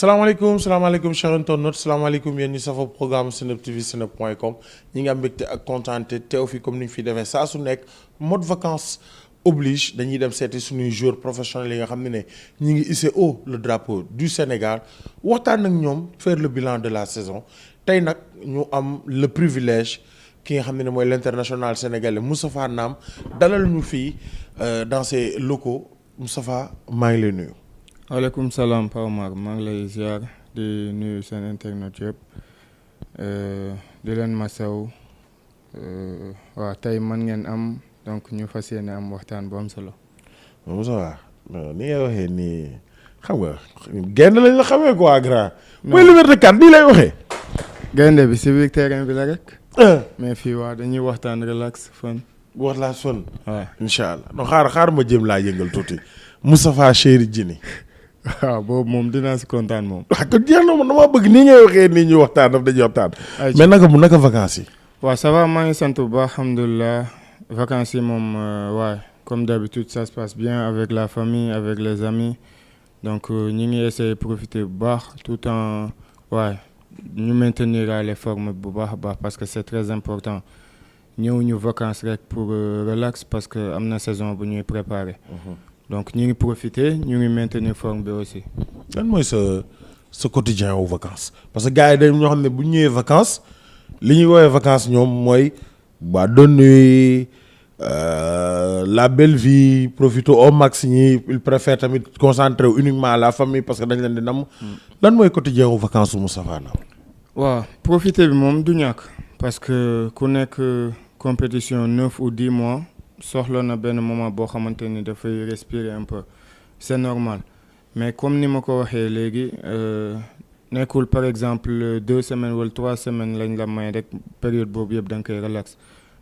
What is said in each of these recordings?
salaamaaleykum chers internautes salaamaaleykum yéen ñi safoo programme Seneweb TV seneweb.com ñi ngi am mbégte ak kontaante teew fi comme ni ñu fi defee saa su nekk mode vacances oblige dañuy dem seeti suñuy joueurs professionnels yi nga xam ne ñi ngi hissé haut le drapeau du Sénégal waxtaan ak ñoom faire le bilan de la saison tey nag ñu am le privilège ki nga xam ne mooy l'international sénégalais Moustapha Nam dalal ñu fii dans ses locaux Moustapha maa ngi lay nuyu. waaleykum salaam Pa Omar maa ngi lay ziar di nuyu seen internet yëpp di leen masaw waaw tey man ngeen am donc ñu fas yéene am waxtaan bu am solo. Moussa ni ngay waxee nii xam nga gaynde lañ la xamee quoi grand. mooy Liberté 4 nii lay waxee. gaynde bi si biir terrain bi la rek. mais fii waa dañuy waxtaan relax fun. wax laa son. waaw incha allah non xaar ma jéem laa yëngal tuuti Moustapha Chéri Jini. waaw boobu moom dinaa si kontaan moom. waaw kon jeex na moom damaa bëgg nii ngay waxee nii ñu waxtaan daf dañuy waxtaan. mais naka vacances yi. waaw ça va maa ngi sant bu baax alhamdulilah vacances yi moom waaye comme d'habitude ça se passe bien avec la famille avec les amis donc ñi ngi essayer profiter bu baax tout en waaye ñu maintenir les formes bu baax a baax parce que c'est très important ñëw ñu vacances rek pour relax parce que am na saison bu ñuy préparer. donc ñu ngi profiter ñu ngi maintenir forme bi aussi. lan mooy sa quotidien aux vacances parce que gars yi dañ ñoo xam ne bu ñu ñëwee vacances li ñuy woowee vacances ñoom mooy ba doon la belle vie profiter au max ñi il préfère tamit concentrer uniquement à la famille parce que dañ leen di nam. lan mooy quotidien aux vacances Moustapha Nam. waaw profiter bi moom du ñàkk parce que ku nekk compétition 9 ou 10 mois. soxla na benn moment boo xamante ni dafay respirer un peu c'est normal mais comme ni ma ko waxee léegi nekkul par exemple 2 semaines wala 3 semaines lañ la may rek période boobu yëpp da nga koy relax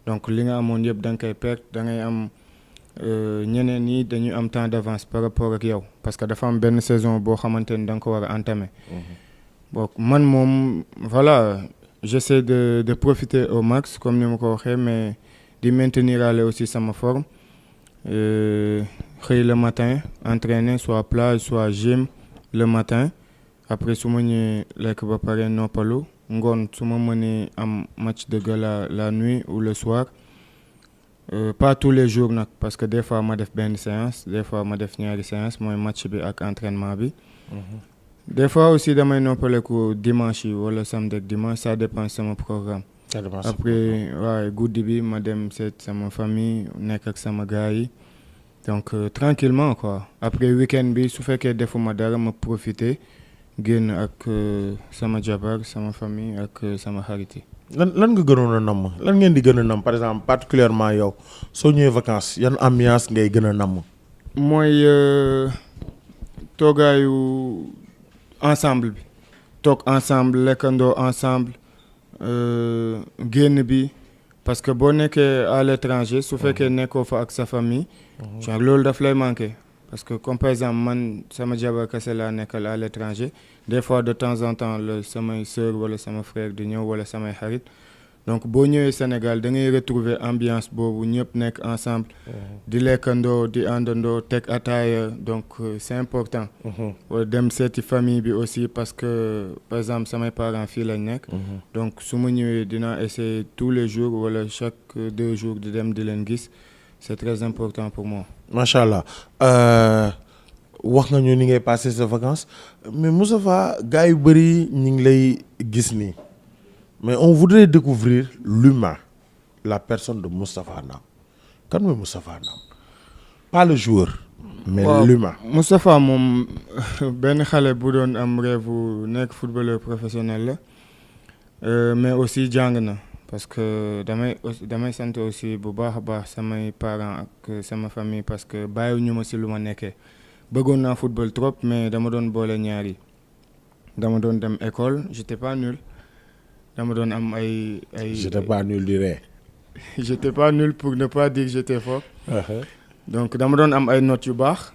donc li nga amoon yëpp da nga koy perte da ngay am ñeneen ñi dañuy am temps d'avance par rapport ak yow parce que dafa am benn saison boo xamante ni da nga ko war a entamer. bon man moom voilà j'essaie de profiter au max comme ni ma ko waxee mais. di maintenir aussi sama forme xëy le matin entraîner soit plage soit gym le matin après su ma ñëwee lekk ba pare noppalu ngoon su ma mënee am match de gala la nuit ou le soir pas tous les jours nag parce que des fois ma def benn séance des fois ma def ñaari séance mooy match bi ak entraînement bi. Des fois aussi damay noppaleku dimanche yi wala samedi ak dimanche ça dépend sama programme. après waaye guddi bi ma dem seet sama famille nekk ak sama gars yi donc tranquillement quoi après week-end bi su fekkee defuma dara ma profiter génn ak sama jabar sama famille ak sama xarit yi. lan nga gënoon a namm lan ngeen di gën a namm par exemple particulièrement yow soo ñëwee vacances yan ambiance ngay gën a namm. mooy toogaayu ensemble bi toog ensemble lekkandoo ensemble. génn bi parce que boo nekkee à l'étranger su fekkee nekkoo fa ak sa famille. genre loolu daf lay manquer parce que comme par exemple man sama jabar kese laa nekkal à l'étranger des fois de temps en temps la samay sœur wala sama frère di ñëw wala samay xarit donc boo ñëwee Sénégal da ngay retrouver ambiance boobu ñëpp nekk ensemble. di lekkandoo di àndandoo teg ataaya donc c'est important. wala dem seeti famille bi aussi parce que par exemple samay parents fii lañ nekk. donc su ma ñëwee dinaa essayer tous les jours wala chaque 2 jours di dem di leen gis c'est très important pour moi. macha allah wax nga ñu ni ngay passer sa vacances mais Moustapha gars yu bëri ñu ngi lay gis nii. mais on voudrait découvrir l'humain la personne de Moustapha Nam kan mooy Moustapha Nam pas le joueur mais l'humain. Moustapha moom benn xale bu doon am rêve nekk footballeur professionnel la mais aussi jàng na parce que damay sant aussi bu baax a baax samay parents ak sama famille parce que bàyyiwuñu ma si lu ma nekkee bëggoon naa football trop mais dama doon boole ñaar yi dama doon dem école j'étais pas nul. dama doon am ay. j'étais pas nul di ree. j'étais pas nul pour ne pas dire j'étais fort. donc dama doon am ay notes yu baax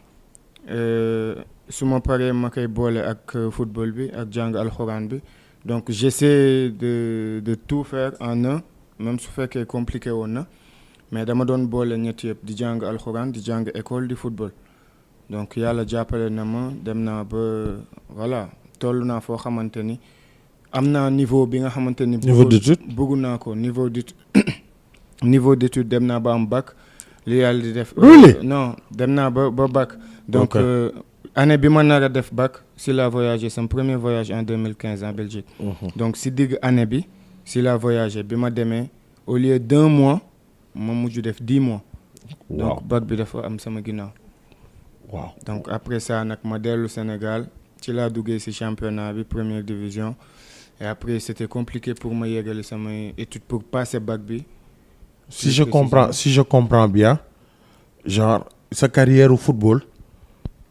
su ma paree ma koy boole ak football bi ak jàng alxuraan bi donc j'essaie de tout faire en un même su fekkee compliqué woon na mais dama doon boole ñett yëpp di jàng alxuraan di jàng école di football donc yàlla jàppale na ma dem naa ba voilà toll naa foo xamante ni am naa niveau bi nga xamante ni. niveau d'étude bëgg naa ko niveau d'étude niveau d'étude dem naa ba am bac li yàlla di def. really non dem naa ba bac. donc année bi ma nar a def bac si la voyagé sama premier voyage en 2015 en Belgique. donc si digg année bi si la voyagé bi ma demee au lieu d'1 mois ma mujj def 10 mois. donc bac bi dafa am sama ginnaaw. waaw donc après ça nag ma dellu Sénégal ci laa duggee si championnat bi première division et après c'était compliqué pour ma yeggali samay études pour passer bac bi. si je comprends bien genre sa carrière au football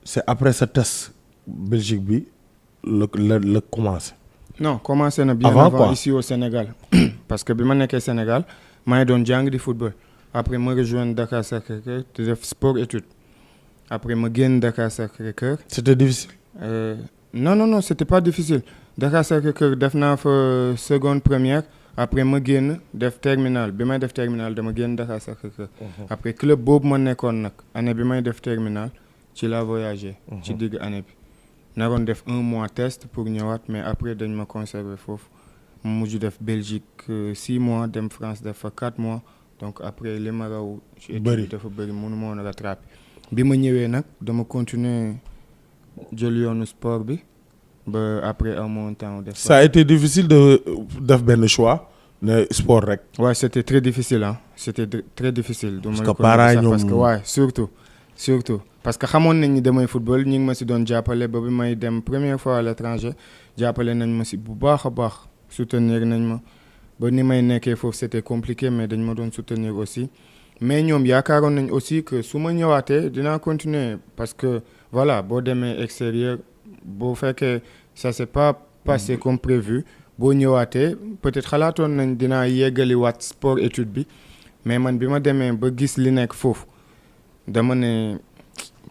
c'est après sa test Belgique bi la commencé. non commencé na bien avant ici au Sénégal parce que bi ma nekkee Sénégal maa ngi doon jàng di football après ma rejoindre Dakar Sacré-Cœur di def sport études après ma génn Dakar Sacré-Cœur. c'était difficile. non c'était pas difficile Dakar Sacré-Cœur def naa fa seconde première après ma génn def terminal bi may def terminal dama génn Dakar Sacré-Cœur. après club boobu ma nekkoon nag année bi may def terminal ci la voyagé. ci digg année bi naroon def 1 mois test pour ñëwaat mais après dañ ma conserver foofu ma mujj def Belgique 6 mois dem France def fa 4 mois donc après li ma raw. ci étude dafa bëri mënu ma woon rattraper. bi ma ñëwee nag dama continuer jël yoonu sport bi ba après un moment temps def. ça a été difficile de def benn choix ne sport rek. Ouais, c'était très difficile c'était très difficile. parce que parents ñoom parce que ouais surtout parce que xamoon nañ ni damay football ñi ngi ma si doon jàppale ba bi may dem première fois à l'étranger jàppale nañ ma si bu baax a baax soutenir nañ ma ba ni may nekkee foofu c'était compliqué mais dañ ma doon soutenir aussi. mais ñoom yaakaaroon nañ aussi que su ma ñëwaatee dinaa continuer parce que voilà boo demee extérieur boo fekkee ça s'est pas passé comme prévu boo ñëwaatee peut-être xalaatoon nañ dinaa yeggali waat sport étude bi mais man bi ma demee ba gis li nekk foofu dama ne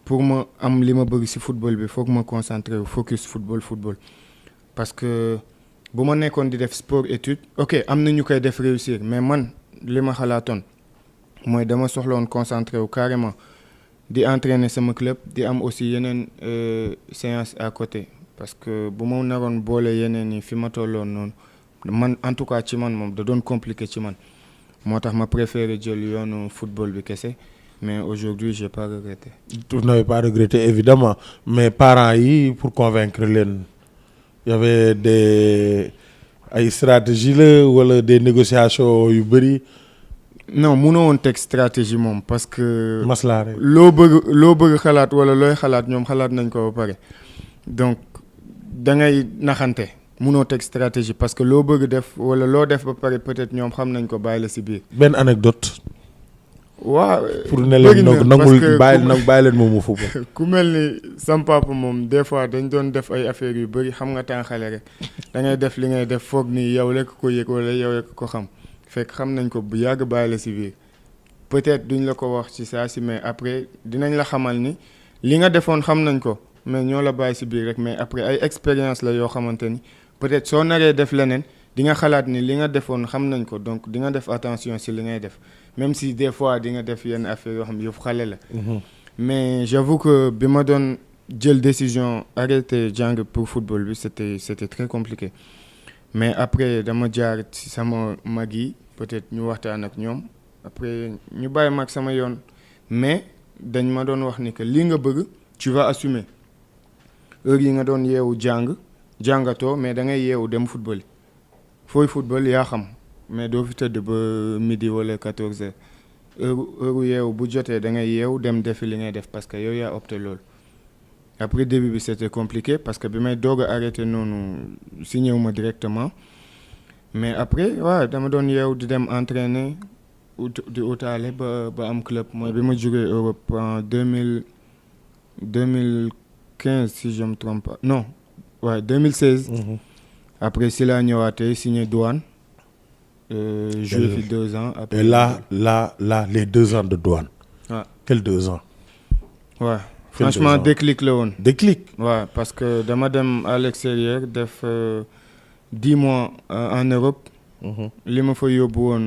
pour ma am li ma bëgg ci football bi foog ma concentrer wu focus football parce que bu ma nekkoon di def sport étude ok am na ñu koy def réussir mais man li ma xalaatoon mooy dama soxla woon concentré wu carrément di entraîner sama club di am aussi yeneen séance à côté parce que bu ma naroon boole yeneen yi fi ma tolloon noonu man en tout cas ci man moom da doon compliqué ci man moo tax ma préféré jël yoonu football bi kese mais aujourd'hui j'ai pas regretté. Vous n'avez pas regretté évidemment mais parents yi pour convaincre leen y avait ay stratégie la wala des négociations yu bëri. non munoo woon teg stratégie moom parce que. maslaa rek loo bëgg xalaat wala looy xalaat ñoom xalaat nañ ko ba pare donc da ngay naxante munoo teg stratégie parce que loo bëgg def wala loo def ba pare peut-être ñoom xam nañ ko bàyyi la ci biir. benn anecdote. waaw pour ne leen nangul bàyyi leen moom mu football. ku mel ni sam papa moom des fois dañ doon def ay affaires yu bëri xam nga temps xale rek da ngay def li ngay def foog ni yow rek ko yëg wala yow rek ko xam. fekk xam nañ ko bu yàgg bàyyi la ci biir peut-être duñ la ko wax ci saa si mais après dinañ la xamal ni li nga defoon xam nañ ko mais ñoo la bàyyi ci biir rek mais après ay expérience la yoo xamante ni peut-être soo naree def leneen di nga xalaat ni li nga defoon xam nañ ko donc di nga def attention ci li ngay def même si des fois di nga def yenn affaire yoo xam ne yëpp xale la. mais j'avoue que bi ma doon jël décision arrêter jàng pour football bi c'était très compliqué mais après dama jaar ci sama mag yi peut-être ñu waxtaan ak ñoom après ñu bàyyi mag sama yoon mais dañ ma doon wax ni que li nga bëgg tu vas assumer heure yi nga doon yeewu jàngatoo mais da ngay yeewu dem football yi fooy football yaa xam mais doo fi tëdd ba midi wala 14 heures heure yeewu bu jotee da ngay yeewu dem defi li ngay def parce que yow yaa opté loolu après début bi c'était compliqué parce que bi may doog a arrêté noonu signé wu ma directement mais après waaw dama doon yeewu di dem entraîner di utaale ba am club mooy bi ma jógee Europe en 2015 si je me trompe pas non waaw 2016. après si laa ñëwaatee signé Douane. joué fi 2 ans. après et là les 2 ans de Douane. waaw quels 2 ans. waaw franchement déclic la woon. déclic. waaw parce que dama dem à l'extérieur def 10 mois en Europe. li ma fa yóbbu woon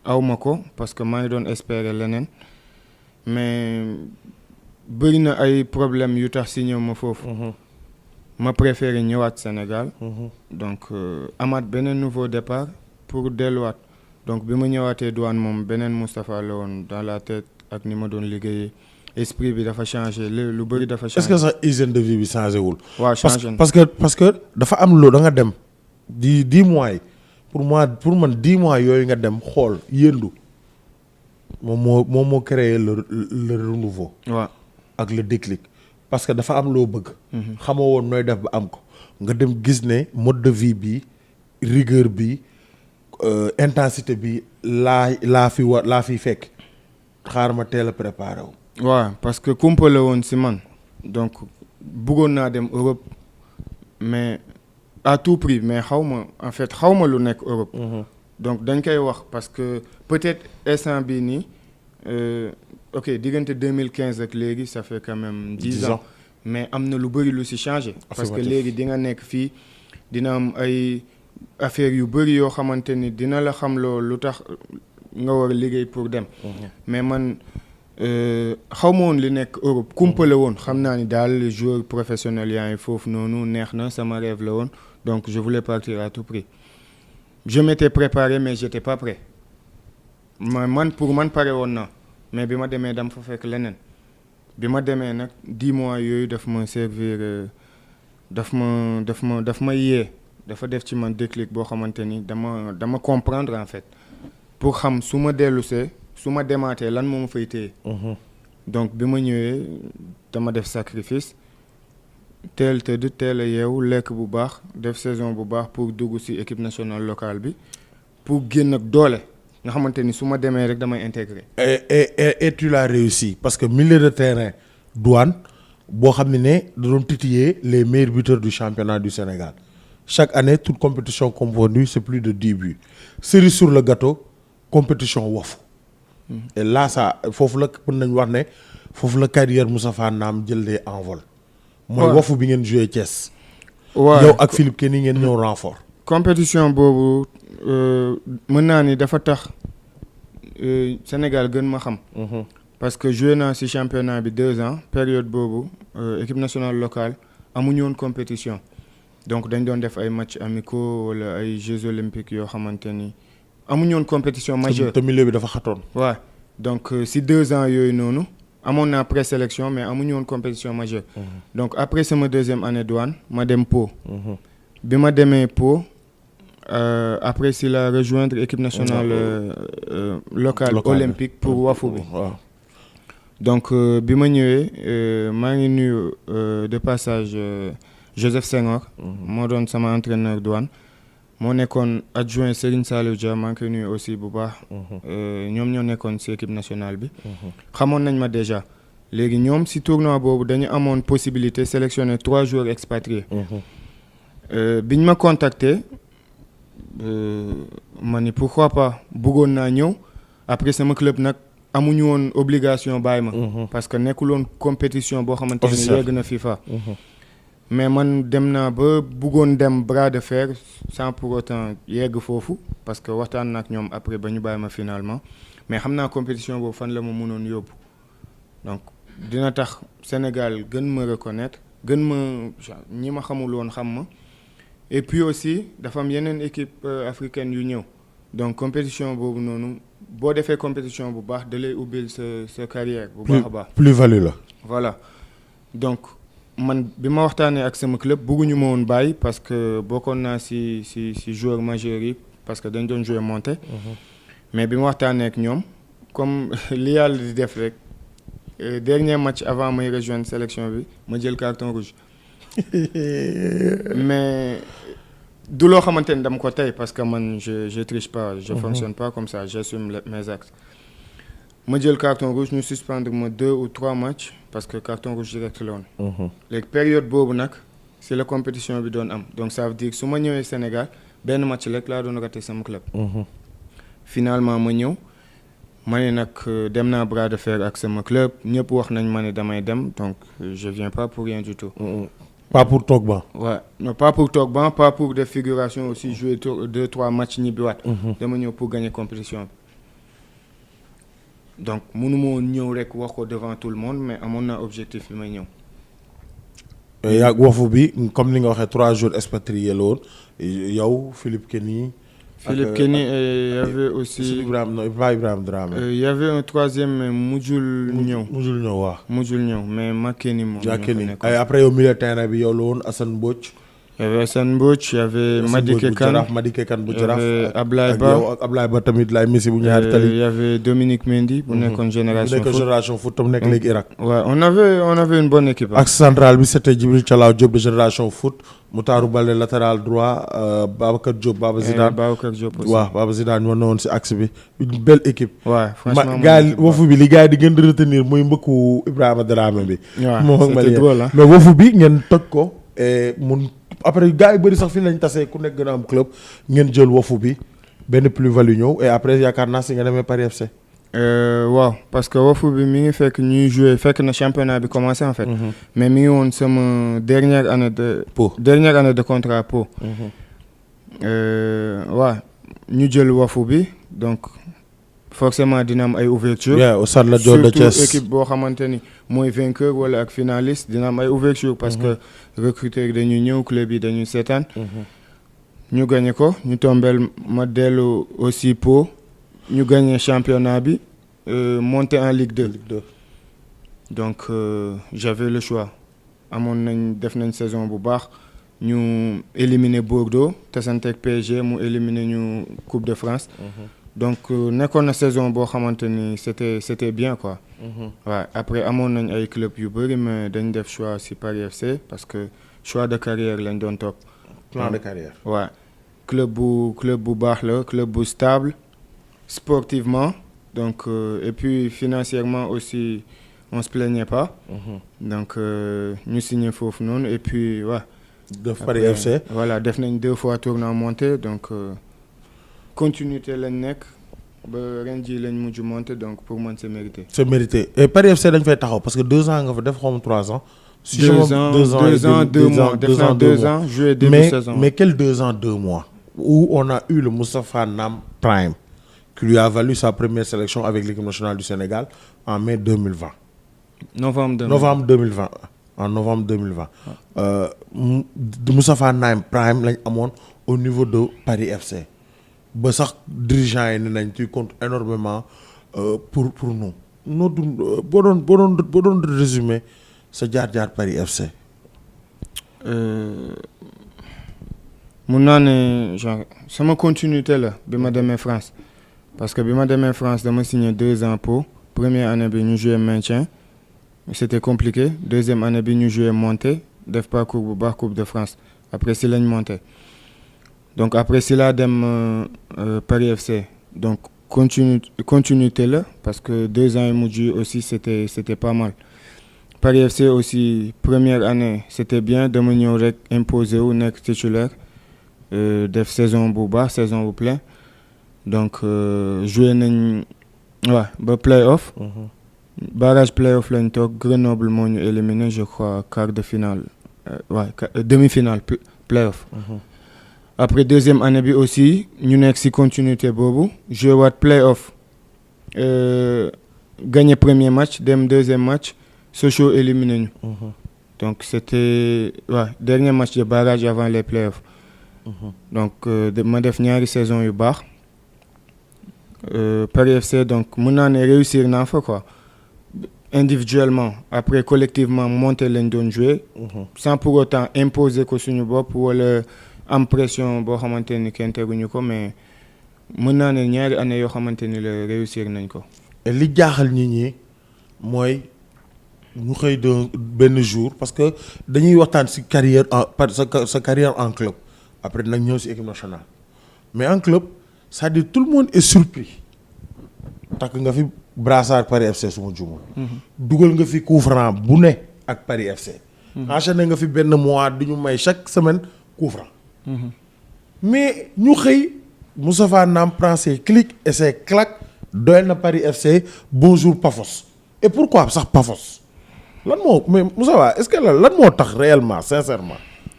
aw ma ko parce que maa ngi doon espérer leneen mais bëri na ay problème yu tax si ñëw ma foofu. ma préféré ñëwaat Sénégal. Donc amaat beneen nouveau départ pour delluwaat donc bi ma ñëwaatee douane moom beneen Moustapha la woon dans la tête ak ni ma doon liggéeyee esprit bi dafa changé lu bëri dafa changé. est-ce que sax hygiène de vie bi changé wul. waaw changé na parce que dafa am loo da nga dem di 10 mois yi pour man 10 mois yooyu nga dem xool yëndu moom moo créé le renouveau. waaw ak le déclic parce que dafa am loo bëgg. xamoo woon nooy def ba am ko nga dem gis ne mode de vie bi rigueur bi intensité bi laa fi fekk xaar ma teel a préparé wu. waaw parce que kumpa la woon si man donc bëggoon naa dem Europe mais à tout prix mais xaw ma lu nekk Europe. donc dañ koy wax parce que peut-être instant bii nii ok diggante 2015 ak léegi ça fait quand même 10 ans mais am na lu bëri lu si changé. parce que léegi di nga nekk fii dina am ay affaires yu bëri yoo xamante ni dina la xam loolu lu tax nga war a liggéey pour dem. mais man xaw ma woon li nekk Europe kumpa la woon xam naa ni daal joueur professionnel yaa ngi foofu noonu neex na sama rêve la woon donc je voulais partir à tout prix. je m'étais préparé mais j'étais pas prêt pour man pare woon na mais bi ma demee dama fa fekk leneen bi ma demee nag 10 mois yooyu daf ma servir daf ma yee dafa def ci man déclic boo xamante ni dama comprendre en fait pour xam su ma dellusee su ma demaatee lan moo ma fay téye. donc bi ma ñëwee dama def sacrifice teel tëdd teel a yeewu lekk bu baax def saison bu baax pour dugg ci équipe nationale locale bi pour génn ak doole nga xamante ni su ma demee rek damay intégrer. et tu l'as réussi parce que milieu de terrain douane boo xam ne da doon titiller les meilleurs buteurs du championnat du Sénégal chaque année toute compétition confondue c'est plus de 10 buts cerise sur le gâteau compétition wofu. et là ça foofu la mën nañu wax ne foofu la carrière Moustapha Nam jëlee envol. mooy wofu bi ngeen joué Thiès. waaw yow ak Philippe Kenny ngeen ñëw renfort. compétition boobu mën naa ni dafa tax Sénégal gën ma xam. parce que joué naa ci championnat bi 2 ans période boobu équipe nationale locale amuñu woon compétition donc dañ doon def ay matchs amicaux wala ay Jeux olympiques yoo xamante ni amuñu woon compétition majeure. te milieu bi dafa xatoon. waaw donc ci 2 ans yooyu noonu. amoon naa présélection mais amuñu woon compétition majeure. donc après sama 2e année douane ma dem Pau. bi ma demee Pau après si la rejoindre équipe nationale locale olympique pour wafu bi. donc bi ma ñëwee maa ngi nuyu de passage Joseph Senghor. moo doon sama entraîneur douane. moo nekkoon adjoint Serigne Saliou Dia maa ngi koy nuyu aussi bu baax. ñoom ñoo nekkoon ci équipe nationale bi. xamoon nañ ma déjà léegi ñoom ci tournoi boobu dañu amoon possibilité sélectionner 3 joueurs expatriés. biñ ma contacter ma ni pourquoi pas bëggoon naa ñëw après sama club nag amuñu woon obligation bàyyi ma. parce que nekkul woon compétition boo xamante ne yegg na FIFA. mais man dem naa ba bëggoon dem bras de fer sans pour autant yegg foofu parce que waxtaan na ak ñoom après ba ñu bàyyi ma finalement mais xam naa compétition boobu fan la ma mënoon yóbbu donc dina tax Sénégal gën ma reconnaître gën ma ñi ma xamul woon xam ma et puis aussi dafa am yeneen équipe africaine yu ñëw donc compétition boobu noonu boo defee compétition bu baax da lay ubbil sa carrière bu baax a baax plus-value la voilà donc man bi ma waxtaanee ak sama club bëgguñu ma woon bàyyi parce que bokkoon naa ci joueur majeur yi parce que dañ doon jouer monté mais bi ma waxtaanee ak ñoom comme li yàlla di def rek dernier match avant may rejoindre sélection bi ma jël carton rouge mais du loo xamante ni dama ko tey parce que man je triche pas je fonctionne pas comme ça j'assume mes actes ma jël carton rouge ñu suspendre ma 2 ou 3 matchs parce que carton rouge direct la woon. léegi période boobu nag c'est la compétition bi doon am donc ça veut dire su ma ñëwee Sénégal benn match rek laa doon raté sama club. finalement ma ñëw ma ne nag dem naa bras de fer ak sama club ñëpp wax nañ ma ne damay dem donc je viens pas pour rien du tout. pas pour toog banc. Ouais, non pas pour toog banc pas pour des figurations aussi jouer 2-3 matchs ñibbiwaat. dama ñëw pour gagner compétition bi. donc mënu ma woon ñëw rek wax ko devant tout le monde mais amoon naa objectif bi may ñëw yaa wafu bi comme ni nga waxee 3 jours expatrié la woon yow Philippe Kenny. Philippe Kenny et il y avait aussi. Ibrahima Dramé. Il y avait un troisième mais mujjul ñëw. mujjul ñëw mais ma Kenny moom. yaa Kenny ay après yow milieu terrain bi yow la woon Assane Mbodj. Il y avait Assane Mbodj, il y avait Madické Kane bu Jaraaf. il y avait Ablaye Ba ak Ablaye Ba tamit lay Messi bu ñaari tali. il y avait Dominique Mendy bu nekkoon Génération Foot tam nekk léegi Irak. Ouais, on avait une bonne équipe. Axe central bi c'était Djibril Thialaw Diop de Génération Foot Moutarou Baldé latéral droit Babacar Diop Baba Zidane. Babacar Diop aussi. waaw Baba Zidane ñoo newoon si axe bi une belle équipe. Ouais, franchement gars yi wofu bi li gars yi di gën di retenir muy mbëkku Ibrahima Dramé bi. waaw c'était drôle hein. mais wofu bi ngeen toj ko mun après gars yi bëri sax fi lañ tasee ku nekk gën a am club ngeen jël wofu bi benn plus-value ñëw et après yaakaar naa si nga demee Paris FC. waaw parce que wofu bi mi ngi fekk ñuy jouer fekk na championnat bi commencé en fait. mais mi ngi woon sama dernière année de contrat pro. waaw ñu jël wofu bi donc forcément dina am ay ouverture au stade Lat Dior de Thiès surtout équipe boo xamante ni mooy vainqueur wala ak finaliste dina am ay ouverture parce que recruteurs yi dañuy ñëw club yi dañuy seetaan. ñu gagné ko ñu tombeel ma dellu aussi po ñu gagné championnat bi monté en Ligue 2. Donc j'avais le choix amoon nañ def nañ saison bu baax ñu éliminé Bordeaux tasanteeg PSG mu éliminé ñu Coupe de France. Donc nekkoon na saison boo xamante ni c'était bien quoi. waaw après amoon nañ ay club yu bëri mais dañ def choix ci Paris FC parce que choix de carrière lañ doon topp. plan de carrière. waaw club bu baax la club bu stable sportivement donc et puis financièrement aussi on se plaignait pas. donc ñu signé foofu noonu et puis waaw. def Paris FC. voilà def nañ 2 fois tournoi monté donc. continuité lañ nekk ba ren jii lañ mujj monter donc pour man c'est mérité. c'est mérité et Paris FC dañ fay taxaw parce que 2 ans nga fa def xaw ma 3 ans. si 2 ans 2 mois def naa 2 ans joué début saison. mais quel 2 ans 2 mois. où on a eu le Moustapha Nam Prime qui lui a valu sa première sélection avec l'équipe nationale du Sénégal en mai 2020. novembre 2020 en novembre 2020. Moustapha Nam Prime lañ amoon au niveau de Paris FC. ba sax dirigeants yi ne nañ tu comptes énormément pour nous noo dund boo doon résumé sa jaar Paris FC. mun naa ne genre sama continuité la bi ma demee France parce que bi ma demee France dama signé 2 ans pour première année bi ñu joué maintien c'était compliqué deuxième année bi ñu joué montée def parcours bu baax Coupe de France après si lañ monté. Donc après si laa dem Paris FC donc continuité la parce que 2 ans yi mujj aussi c'était pas mal. Paris FC aussi première année c'était bien dama ñëw rek imposé wu nekk titulaire def saison bu baax saison bu plein donc joué nañ waaw ba play-off. barrage play-off lañ toog Grenoble moo ñu éliminé je crois quart de finale demi-finale play-off. Après deuxième année bi aussi ñu nekk ci continuité boobu joué waat play-off gagné premier match dem deuxième match Sochaux éliminé ñu. donc c'était dernier match de barrage avant les play-offs. donc ma def ñaari saison yu baax Paris FC donc mën naa ne réussir naa fa quoi individuellement après collectivement monter lañ doon jouer. sans pour autant imposer ko suñu bopp wala. am pression boo xamante ni kenn teguñu ko mais mën naa ne ñaari année yoo xamante ni la réussir nañ ko. li jaaxal nit ñi mooy ñu xëy benn jour parce que dañuy waxtaan ci carrière sa carrière en club après nag ñëw ci équipe nationale mais en club c'est-à-dire tout le monde est surpris takk nga fi brassard Paris FC su ma juumul. dugal nga fi coup franc bu ne ak Paris FC. enchaîné nga fi benn mois du ñu may chaque semaine coup franc. mais ñu xëy Moustapha Nam prend ses clics et ses claques doyal na Paris FC bonjour Pafos et pourquoi sax Pafos lan moo mais Moustapha est-ce que lan moo tax réellement sincèrement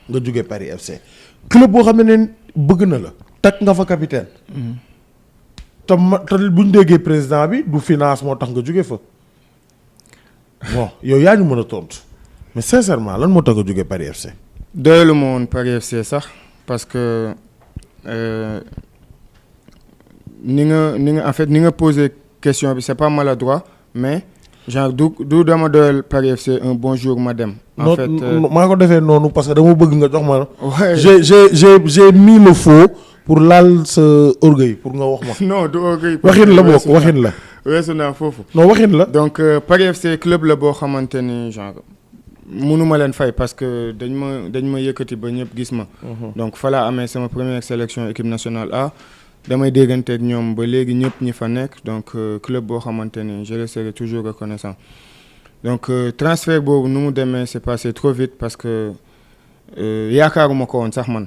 nga jógee Paris FC club boo xam ne bëgg na la takk nga fa capitaine. te bu ñu déggee président bi du finance moo tax nga jóge fa bon yow yaa ñu mën a tontu. mais sincèrement lan moo tax nga jógee Paris FC. doyalu ma woon Paris FC sax parce que ni nga en fait ni nga posé question bi c'est pas maladroit mais genre du dama doyal Paris FC un bon jour ma dem. en fait maa ko defee noonu parce que dama bëgg nga jox ma. ouais. j'ai mis le faux pour laal sa orgueil pour nga wax ma. non du orgueil. waxin la bokk waxin la. weesu naa foofu. non waxin la. donc Paris FC club la boo xamante ni genre mënuma leen fay parce que dañ ma yëkkati ba ñëpp gis ma. donc fa laa amee sama première sélection équipe nationale A. damay dégganteeg ñoom ba léegi ñëpp ñi fa nekk donc club boo xamante ni je le serai toujours reconnaissant donc transfert boobu nu mu demee c'est passé trop vite parce que yaakaaruma ko woon sax man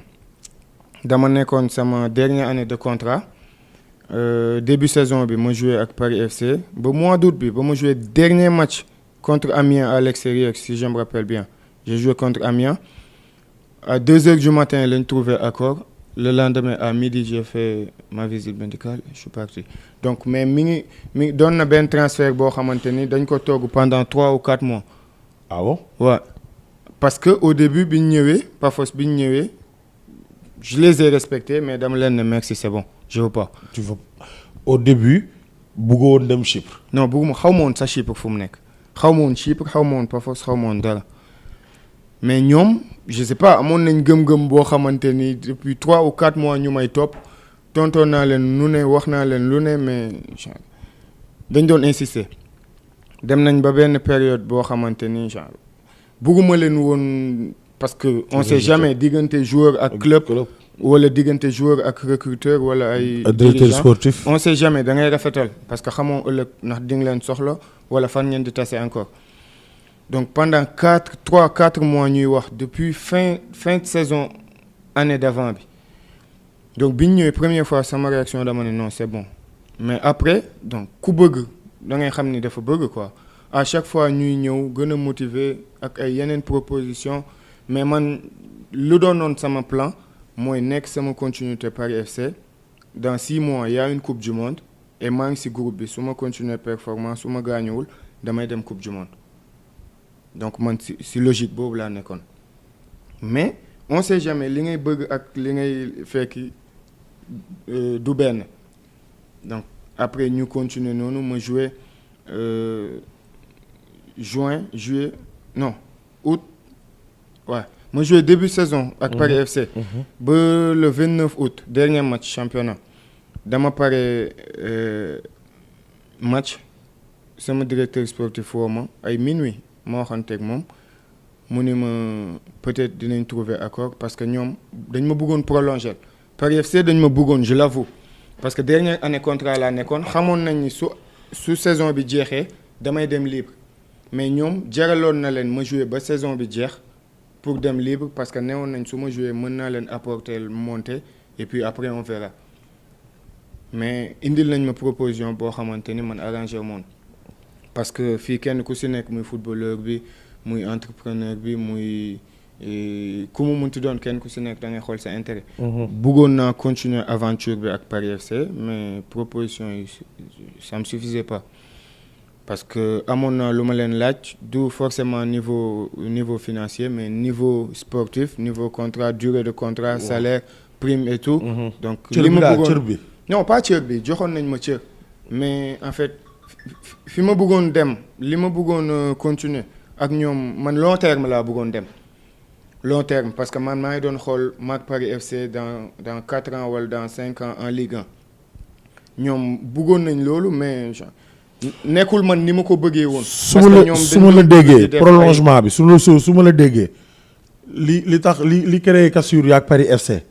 dama nekkoon sama dernière année de contrat début saison bi ma joué ak Paris FC ba mois d'août bi ba ma joué dernier match contre Amiens à l'extérieur si je me rappelle bien j'ai joué contre Amiens à 2h du matin lañ trouvé accord. Le lendemain à midi j'ai fait ma visite médicale je suis parti donc mais mi ngi doon na benn transfert boo xamante ni dañ ko togg pendant 3 ou 4 mois. ah bon. Ouais. Parce que au début bi ñu ñëwee Pafos bi ñu ñëwee je les ai respectés mais dama leen ne merci c'est bon je veux pas. tu veux au début bëggoon dem Chypre. non bëgguma xaw ma woon sax Chypre fu mu nekk xaw ma woon Chypre xaw ma woon Pafos xaw ma woon dara. mais ñoom je sais pas amoon nañ gëm-gëm boo xamante ni depuis 3 ou 4 mois ñu may topp tontoon naa leen lu ne wax naa leen lu ne mais dañ doon insister dem nañ ba benn période boo xamante ni genre bugguma leen woon parce que on sait jamais diggante joueur ak club wala diggante joueur ak recruteur wala ay directeur sportif on sait jamais da ngay rafetal parce que xamoo ëllëg ndax di nga leen soxla wala fan ngeen di tase encore. Donc pendant 3-4 mois ñuy wax depuis fin de saison année d'avant bi donc bi ñu ñëwee première fois sama réaction dama ne non c'est bon mais après donc ku bëgg da ngay xam ni dafa bëgg quoi à chaque fois ñuy ñëw gën a motiver ak ay yeneen proposition mais man lu doonoon sama plan mooy nekk sama continuité Paris FC dans 6 mois il y a une coupe du monde et maa ngi ci groupe bi su ma continuer performance su ma gaañuwul damay dem coupe du monde. donc man si logique boobu laa nekkoon mais on sait jamais li ngay bëgg ak li ngay fekki du benn donc après ñu continuer noonu ma joué juin juillet non août ouais ma joué début saison ak Paris FC ba le 29 août dernier match championnat dama pare match sama directeur sportif woo ma ay minuit ma waxanteeg moom mu ni ma peut-être dinañ trouver accord parce que ñoom dañ ma bëggoon prolonger Paris FC dañ ma bëggoon je l'avoue parce que dernière année contrat laa nekkoon xamoon nañ ni su saison bi jeexee damay dem libre mais ñoom jaraloon na leen ma jouer ba saison bi jeex pour dem libre parce que newoon nañ su ma jouer mën naa leen apporter montée et puis après on verra mais indil nañ ma proposition boo xamante ni man arrangé moon parce que fii kenn ku si nekk muy footballeur bi muy entrepreneur bi muy ku mu munti doon kenn ku si nekk da ngay xool sa intérêt. bëggoon naa continuer aventure bi ak Paris FC mais proposition yi ça me suffisait pas parce que amoon naa lu ma leen laaj du forcément niveau financier mais niveau sportif niveau contrat durée de contrat salaire prime et tout. donc li ma bëggoon cër bi non pas cër bi joxoon nañ ma cër mais en fait. fi ma bëggoon dem li ma bëggoon continuer ak ñoom man long terme laa bëggoon dem long terme parce que man maa ngi doon xool maag Paris FC dans 4 ans wala dans 5 ans en Ligue 1 ñoom bëggoon nañ loolu mais nekkul man ni ma ko bëggee woon. su ma la déggee prolongement bi su ma la déggee li tax li créé cassure yaag Paris FC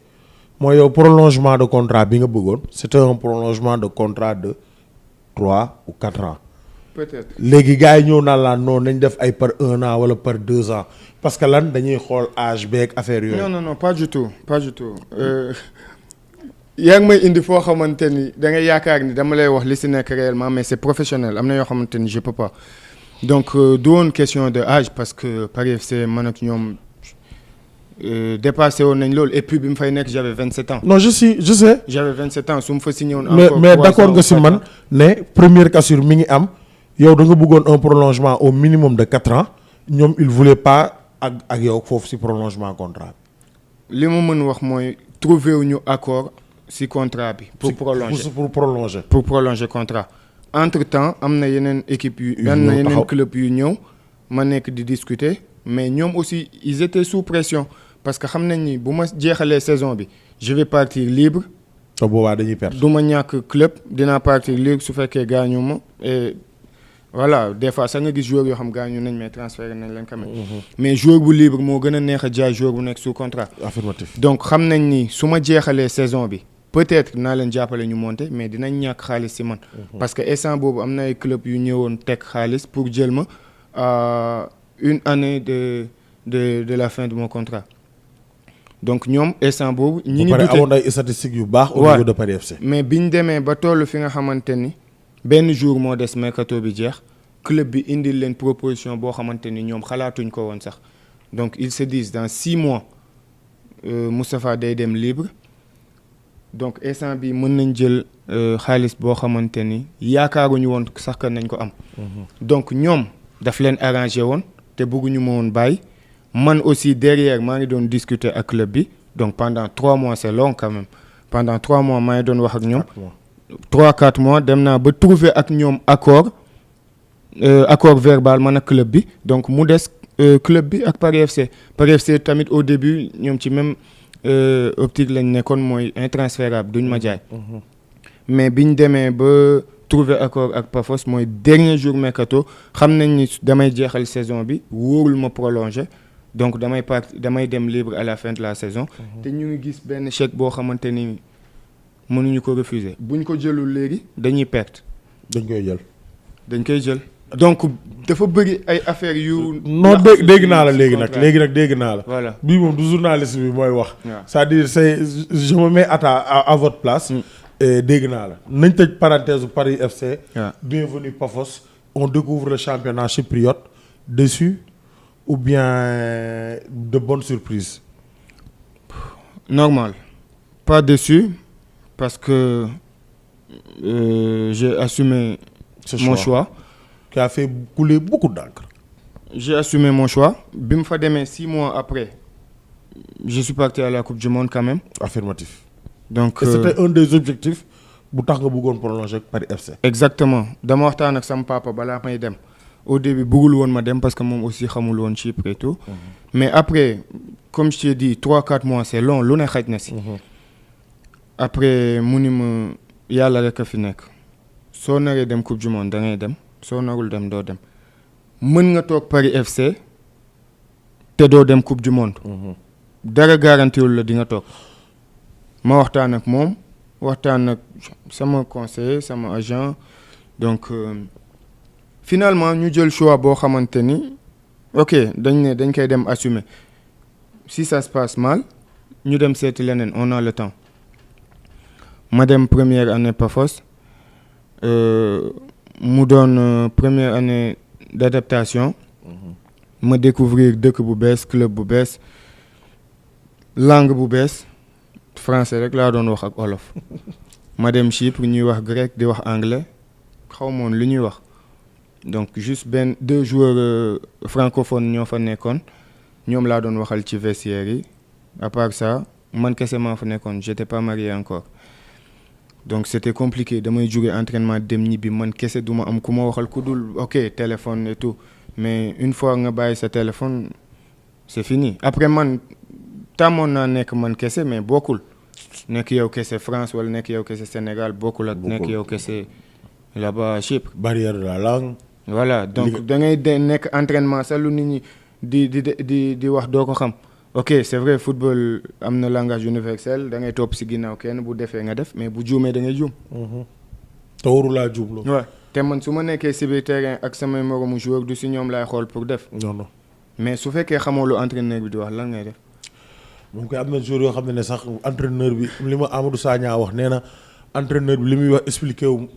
mooy yow prolongement de contrat bi nga bëggoon c'était un prolongement de contrat de 3 ou 4 ans. peut-être léegi gars yi ñëw naan la non nañ def ay par 1 an wala par 2 ans parce que lan dañuy xool âge beeg affaire yooyu. non pas du tout yaa ngi may indi foo xamante ni da ngay yaakaar ni dama lay wax li si nekk réellement mais c'est professionnel am na yoo xamante ni je peux pas donc du woon question de âge parce que Paris FC man ak ñoom dépassé woon nañ loolu et puis bi mu fay nekk j'avais 27 ans. non je sais. j'avais 27 ans su ma fa signé woon. encore mais d'accord nga si man ne première cassure mi ngi am yow da nga bëggoon un prolongement au minimum de 4 ans ñoom il voulait pas ak yow foofu si prolongement contrat bi. li mu mën wax mooy trouver wu ñu accord si contrat bi. pour prolonger contrat. entre temps am na yeneen équipe yu. am na yeneen club yu ñëw ma nekk di discuter mais ñoom aussi ils étaient sous pression parce que xam nañ ni bu ma jeexalee saison bi je vais partir libre. te boobaa dañuy perdre. du ma ñàkk club dinaa partir libre su fekkee gaañu ma et voilà des fois sax nga gis joueur yoo xam gaañu nañ mais transféré nañ leen quand même. mais joueur bu libre moo gën a neex a jaay joueur bu nekk sous contrat. affirmatif. donc xam nañ ni su ma jeexalee saison bi. peut-être naa leen jàppale ñu monter mais dinañ ñàkk xaalis ci man. parce que instant boobu am na ay club yu ñëwoon teg xaalis pour jël ma une année de la fin de mon contrat donc ñoom instant boobu. ñi ngi dute amoon ay statistiques yu baax. au niveau de Paris FC. mais biñ demee ba toll fi nga xamante ni benn jour moo des mercato bi jeex club bi indil leen proposition boo xamante ni ñoom xalaatuñ ko woon sax donc ils se disent dans 6 mois Moustapha day dem libre. donc instant bi mën nañ jël xaalis boo xamante ni yaakaaruñu woon sax que nañ ko am. donc ñoom daf leen arrangé woon te bëgguñu ma woon bàyyi man aussi derrière maa ngi doon discuter ak club bi donc pendant 3 mois c'est long quand même pendant 3 mois maa ngi doon wax ak ñoom. 3-4 mois dem naa ba trouver ak ñoom accord verbal man ak club bi donc mu des club bi ak Paris FC Paris FC tamit au début ñoom ci même. optique lañ nekkoon mooy intransférable duñ ma jaay. mais biñ demee ba trouver accord ak Pafos mooy dernier jour mercato xam nañ ni damay jeexal saison bi wóorul ma prolonger donc damay dem libre à la fin de la saison. te ñu ngi gis benn chèque boo xamante ni mënuñu ko refuser buñ ko jëlul léegi dañuy perte. dañ koy jël. donc dafa bëri ay affaires yu. non dégg naa la léegi nag dégg naa la. voilà bii moom du journaliste bi mooy wax. c'est-à-dire je me mets à votre place. dégg naa la nañ tëj parenthèse Paris FC. bienvenue Pafos. on découvre le championnat chypriote déçu ou bien de bonnes surprises. normal pas déçu parce que j'ai assumé mon choix. qui a fait couler beaucoup d'encre. J'ai assumé mon choix. Bi mu fa demee 6 mois après, je suis parti à la Coupe du Monde quand même. Affirmatif. Donc, et c'était un des objectifs bu tax nga bëggoon prolonger Paris FC. Exactement. Dama waxtaan ak sama papa balaa may dem. Au début bëggul woon ma dem parce que moom aussi xamul woon Chypre et tout. Mais après, comme je t'ai dit, 3-4 mois c'est long lu ne xaj na si. Après mu ni ma yàlla rek a fi nekk. Soo naree dem Coupe du Monde da ngay dem. soo narul dem doo dem mën nga toog Paris FC te doo dem Coupe du Monde. dara garantiwul la di nga toog ma waxtaan ak moom waxtaan ak sama conseiller sama agent donc finalement ñu jël choix boo xamante ni ok dañ koy dem assumer si ça se passe mal ñu dem seeti leneen on a le temps ma dem première année Pafos. mu doon première année d'adaptation. ma découvrir dëkk bu bees club bu bees langue bu bees français rek laa doon wax ak olof. ma dem Chypre ñuy wax grec di wax anglais xaw moon lu ñuy wax donc juste 2 joueurs francophones ñoo fa nekkoon ñoom laa doon waxal ci vestiaire yi à part ça man kese maa fa nekkoon j'étais pas marié encore. donc c'était compliqué damay jóge entraînement dem ñibbi man kese du ma am ku ma waxal ku dul ok téléphone et tout mais une fois nga bàyyi sa téléphone c'est fini après man tàmmoon naa nekk man kese mais bokkul nekk yow kese France wala nekk yow kese Sénégal bokkul ak nekk yow kese là-bas Chypre. barrière de la langue. voilà donc da ngay nekk entraînement sax lu nit ñi di wax doo ko xam. ok c'est vrai football am na langage universel da ngay topp ci ginnaaw kenn bu defee nga def mais bu juumee da ngay juum. te waru laa juum loolu. waaw te man su ma nekkee ci biir terrain ak samay moromu joueur du ci ñoom laay xool pour def. non mais su fekkee xamoo lu entraîneur bi di wax lan ngay def. moom koy am na joueur yoo xam ne sax entraîneur bi li ma Amadou Sagna wax nee na entraîneur bi li muy wax expliqué wu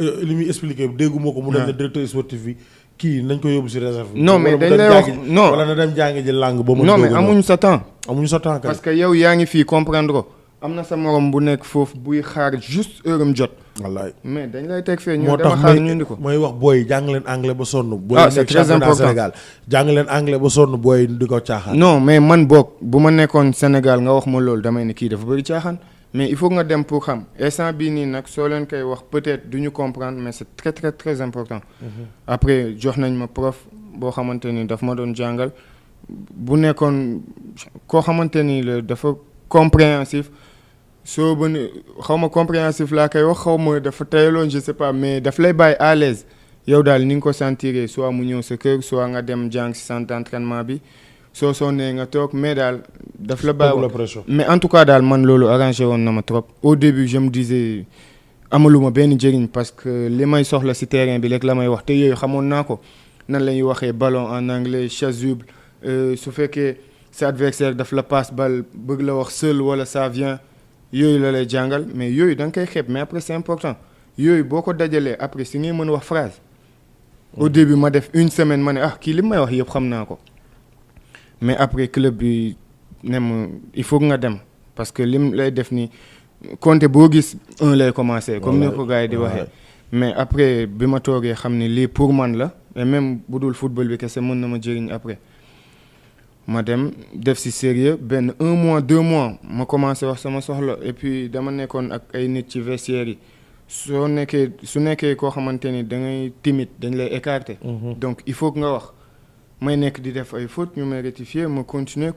dégguma ko. mu dem ne directeur sportif bi kii nañ ko yóbbu ci réserve. non mais dañ lay wax non wala na dem jàngi ji langue ba mu. non mais amuñu sa temps. amuñu sa temps parce que yow yaa ngi fii comprendre ko am na sa morom bu nekk foofu buy xaar juste heure am jot. wallaay mais dañ lay teg fee ñu moo dama tax xaar ñu indi ko. mooy wax booy jàng leen anglais ba sonn. booy c'est nekk très championnat important. Sénégal jàng leen anglais ba sonn booy di ko caaxaan. non mais man boog bu ma nekkoon Sénégal nga wax ma loolu damay ne kii dafa bëri caaxaan mais il faut nga dem pour xam instant bii nii nag soo leen koy wax peut-être du ñu comprendre mais c'est très très très important. Après jox nañ ma prof boo xamante ni daf ma doon jàngal bu nekkoon koo xamante ni la dafa compréhensif soo ba ne xaw ma compréhensif laa koy wax xaw ma dafa tayaloon je sais pas mais daf lay bàyyi à l'aise yow daal ni nga ko sentiree soit mu ñëw sa kër soit nga dem jàng si centre d'entraînement bi soo sonnee nga toog mais daal daf la bàyyi mais en tout cas daal man loolu arrangé woon na ma trop au début je me disais amaluma benn njëriñ parce que li may soxla si terrain bi rek la may wax te yooyu xamoon naa ko nan la ñuy waxee ballon en anglais chasuble su fekkee sa adversaire daf la passe balle bëgg la wax seul wala ça vient yooyu la lay jàngal mais yooyu da nga koy xeeb mais après c'est important yooyu boo ko dajalee après si ngay mën a wax phrase au début ma def une semaine ma ne kii li may wax yëpp xam naa ko mais après club bi ne ma il faut nga dem parce que lim lay def ni compter boo gis un lay commencer comme ni ko gars yi di waxee mais après bi ma toogee xam ne lii pour man la et même bu dul football bi kese mën na ma jëriñ après ma dem def si sérieux benn 1 mois 2 mois ma commencé wax sama soxla et puis dama nekkoon ak ay nit ci vestiaire yi su nekkee koo xamante ni da ngay timide dañ lay écarter. Donc il faut que nga wax may nekk di def ay fautes ñu may rectifier ma continuer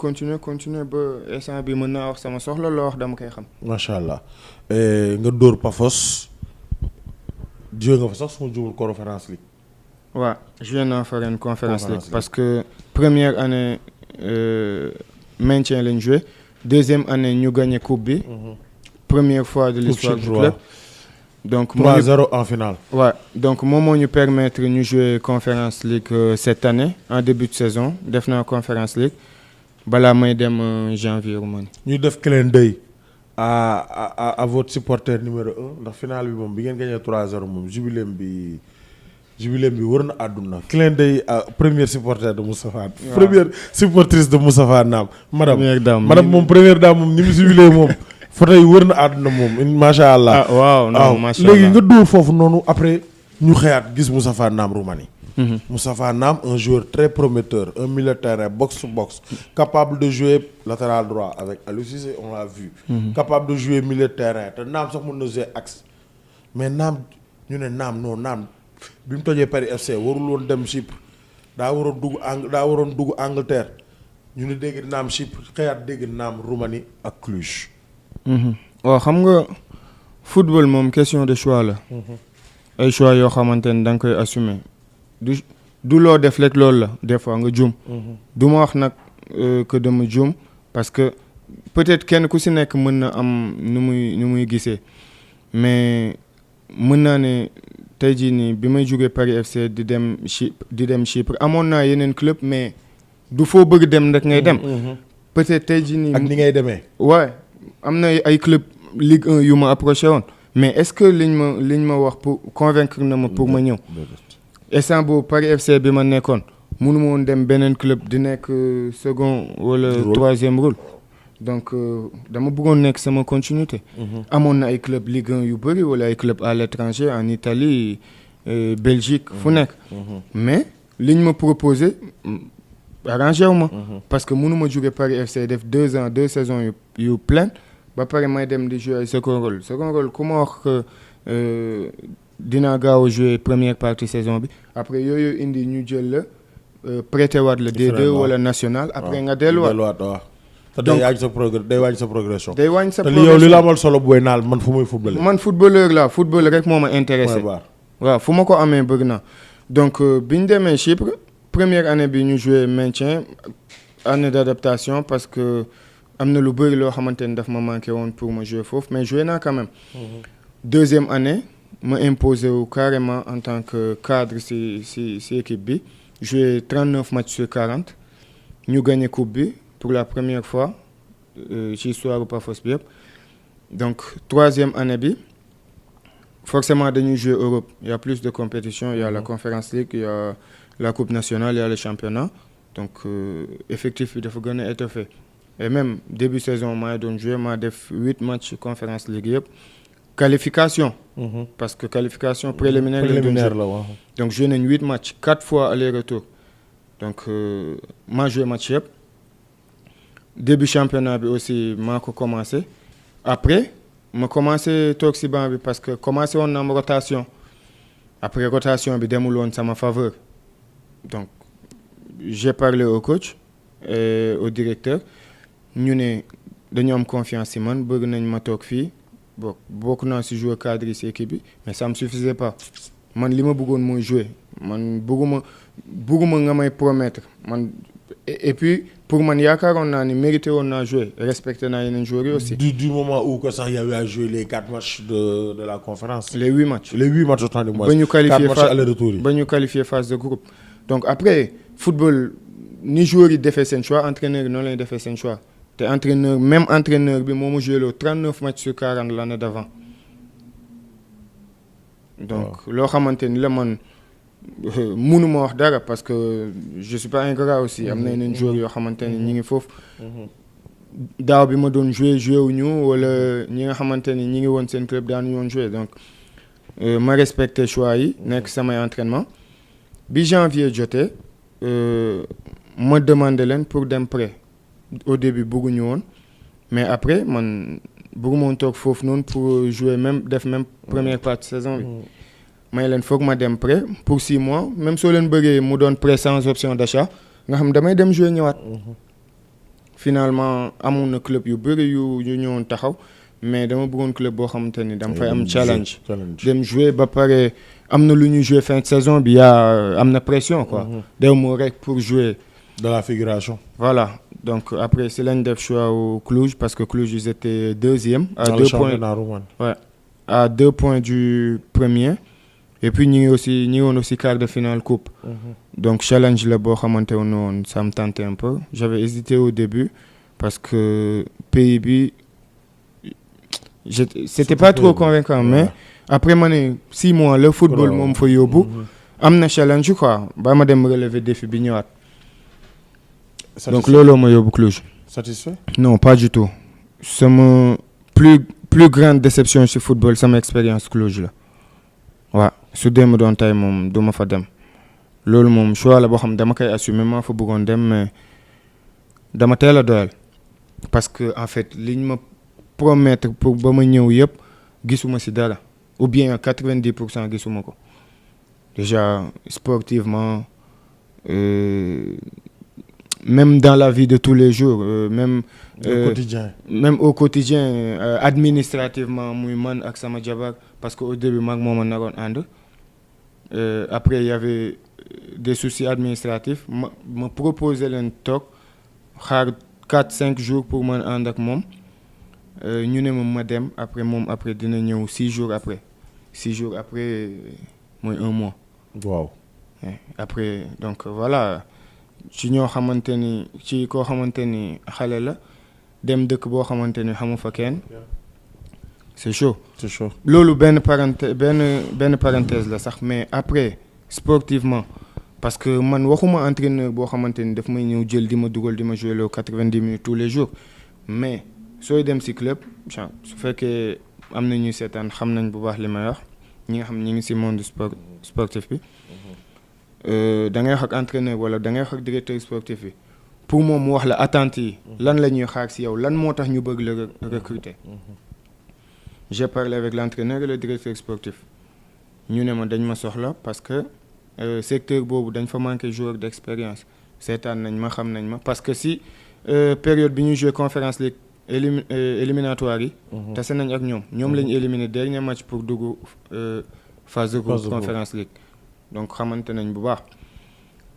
ba instant bi mën naa wax sama soxla loo wax dama koy xam. macha allah nga dóor Pafos joué nga fa sax su ma jumul Conférence League. waaw joué naa fa ren Conférence League parce que première année maintien lañ joué deuxième année ñu gagné coupe bi. Première fois de l'histoire du club. Donc 3-0 en finale. Ouais, donc moom moo ñu permettre ñu jouer Conférence League cette année en début de saison def naa Conférence League balaa may dem janvier Roumanie. ñu def clin d'œil à votre supporter numéro 1 ndax finale bi moom bi ngeen gagné 3-0 moom jubilé bi wër na àdduna. clin d'œil à premier supporter de Moustapha. waaw première supportrice de Moustapha Naam. madame moom première dame moom ni mu jubilé moom. photo yi wër na àdduna moom macha allah. waaw non macha allah léegi nga dóor foofu noonu après ñu xëyaat gis Moustapha Naam Roumanie. Moustapha Naam un joueur très prometteur un milieu de terrain box to box capable de jouer latéral droit avec Aliou Cissé on l'a vu. Capable de jouer milieu de terrain te Naam sax mën na jouer axe mais Naam ñu ne Naam bi mu tojee Paris FC warul woon dem Chypre daa waroon dugg Angleterre ñu ne dégg Naam Chypre xëyaat dégg Naam Roumanie ak Cluj. waaw xam nga football moom question de choix la. ay choix yoo xamante ne da nga koy assumer du loo def rek loolu la des fois nga juum. du ma wax nag que dama juum parce que peut-être kenn ku si nekk mën na am nu muy gisee mais mën naa ne tey jii nii bi may jógee Paris FC di dem Chypre amoon naa yeneen club mais du foo bëgg dem rek ngay dem. peut-être tey jii nii ak ni ngay demee. waaw am na ay club Ligue 1 yu ma approché woon mais est-ce que liñ ma wax pour convaincre na ma pour ma ñëw. instant boobu Paris FC bi ma nekkoon mënu ma woon dem beneen club di nekk second wala troisième rôle donc dama bëggoon nekk sama continuité. amoon na ay club Ligue 1 yu bëri wala ay club à l'étranger en Italie Belgique fu nekk. mais liñ ma proposé arrangé wu ma. parce que mënu ma jóge Paris FC def 2 ans 2 saisons yu plein ba pare may dem di jouer second rôle ku ma wax que dinaa gaaw a jouer première partie saison bi après yooyu indi ñu jël la prêté waat la D2 wala national après nga delluwaat. waaw te day wàññi sa progression. day wàññi sa progression te li yow li la amal solo booy naal man fu muy footballeur. man footballeur la football rek moo ma intéressé. waaw fu ma ko amee bëgg naa donc bi ñu demee Chypre première année bi ñu joué maintien année d'adaptation parce que am na lu bëri loo xamante ni daf ma manqué woon pour ma jouer foofu mais joué naa quand même. Deuxième année ma imposé wu carrément en tant que cadre si équipe bi joué 39 matchs sur 40 ñu gagné coupe bi pour la première fois ci histoire bu Pafos bi yëpp donc troisième année bi forcément dañuy jouer Europe il y a plus de compétition il y a la Conference League il y a la coupe nationale il y a le championnat donc effectif bi dafa gën a étoffé et même début saison maa doon joué maa def 8 matchs conférence ligue yëpp qualification. parce que qualification préliminaire la waaw. donc joué nañ 8 matchs 4 fois aller-retour donc maa joué match yëpp début championnat bi aussi maa ko commencé après ma commencé toog si banc bi parce que commencé woon na am rotation après rotation bi demul woon sama faveur donc j'ai parlé au coach et au directeur ñu ne dañu am confiance si man bëgg nañ ma toog fii bokk naa si joueur cadre yi si équipe bi mais ça me suffisait pas man li ma bëggoon mooy jouer man bëgguma nga may promettre man et puis pour man yaakaaroon naa ni mérité woon naa jouer respecté naa yeneen joueurs yi aussi. du moment où que sax yow yaa joué les 4 matchs de la conférence. les 8 matchs. les 8 matchs autant de moins. ba ñu qualifié 4 matchs aller-retour yi. ba ñu qualifié phase de groupe donc après football ni joueurs yi defee seen choix entraîneur yi noonu lañu defee seen choix te même entraîneur bi moo ma joué loo 39 matchs sur 40 l'année d'avant donc loo xamante ni la man mënuma wax dara parce que je suis pas ingrat aussi am na yeneen joueurs yoo xamante ni ñi ngi foofu daaw bi ma doon joué wuñu wala ñi nga xamante ni ñi ngi woon seen club daanu woon joué donc ma respecté choix yi nekk samay entraînement bi janvier jotee ma demandé leen pour dem prêt au début bëgguñu woon mais après man bëgguma woon toog foofu noonu pour jouer def même première partie saison bi may leen foog ma dem prêt pour 6 mois même soo leen bëggee mu doon prêt sans option d'achat nga xam damay dem jouer ñëwaat finalement amoon na club yu bëri yu ñëwoon taxaw mais dama bëggoon club boo xamante ni dama fay am challenge dem jouer ba pare am na lu ñuy jouer fin de saison bi am na pression quoi dew moo rek pour jouer de la figuration. Voilà. Donc après, c'est l'un des choix au Cluj parce que Cluj, ils étaient deuxième. À dans 2 le points. championnat roumain. Ouais. À 2 points du premier. Et puis, nous avons aussi quart de finale coupe. Donc, challenge le beau, ça me tentait un peu. J'avais hésité au début parce que PIB, c'était pas trop convaincant. Mais après, 6 mois, le football, mon fait au bout. Amna challenge quoi. Bah, madame relever défi bignot. Donc lolo ma yóbbu Cluj. Satisfait? Non, pas du tout. Sama plus grande déception ci football sama expérience Cluj la. waaw su dem doon tey moom du ma fa dem. loolu moom choix la boo xam dama koy assumer maa fa bëggoon dem mais dama teel a doyal. parce que en fait liñ ma promettre pour ba ma ñëw yëpp gisuma ci dara ou bien 90% gisuma ko. déjà sportivement. Même dans la vie de tous les jours, même au quotidien, administrativement, muy man ak sama jabar parce qu'au début mag moma naron and. Après il y avait des soucis administratifs, me proposer len tok xaar 4-5 jours pour man and ak mom. Ñu ne ma dem après dina ñëw 6 jours après. 6 jours après mooy 1 mois. Wow. Après donc voilà. ci ñoo xamante ni ci koo xamante ni xale la dem dëkk boo xamante ni xamu fa kenn c'est chaud. C'est chaud. loolu benn parenthèse la sax mais après sportivement parce que man waxuma entraîneur boo xamante ni daf may ñëw jël di ma dugal di ma jouer loo 90 minutes tous les jours mais sooy dem ci club su fekkee am na ñuy seetaan xam nañ bu baax li may wax ñi nga xam ñi ngi ci monde sportif bi. da ngay wax ak entraîneur wala da ngay wax ak directeur sportif bi pour moom mu wax la attente yi lan la ñuy xaar ci yow lan moo tax ñu bëgg la recruter. J'ai parlé avec l'entraîneur et le directeur sportif ñu ne ma dañ ma soxla parce que secteur boobu dañ fa manqué joueur d'expérience seetaan nañ ma xam nañ ma parce que si période bi ñu joué conférence ligue éliminatoire yi tase nañ ak ñoom lañ éliminé dernier match pour dugg phase de groupe conférence ligue. Donc, xamante nañ bu baax.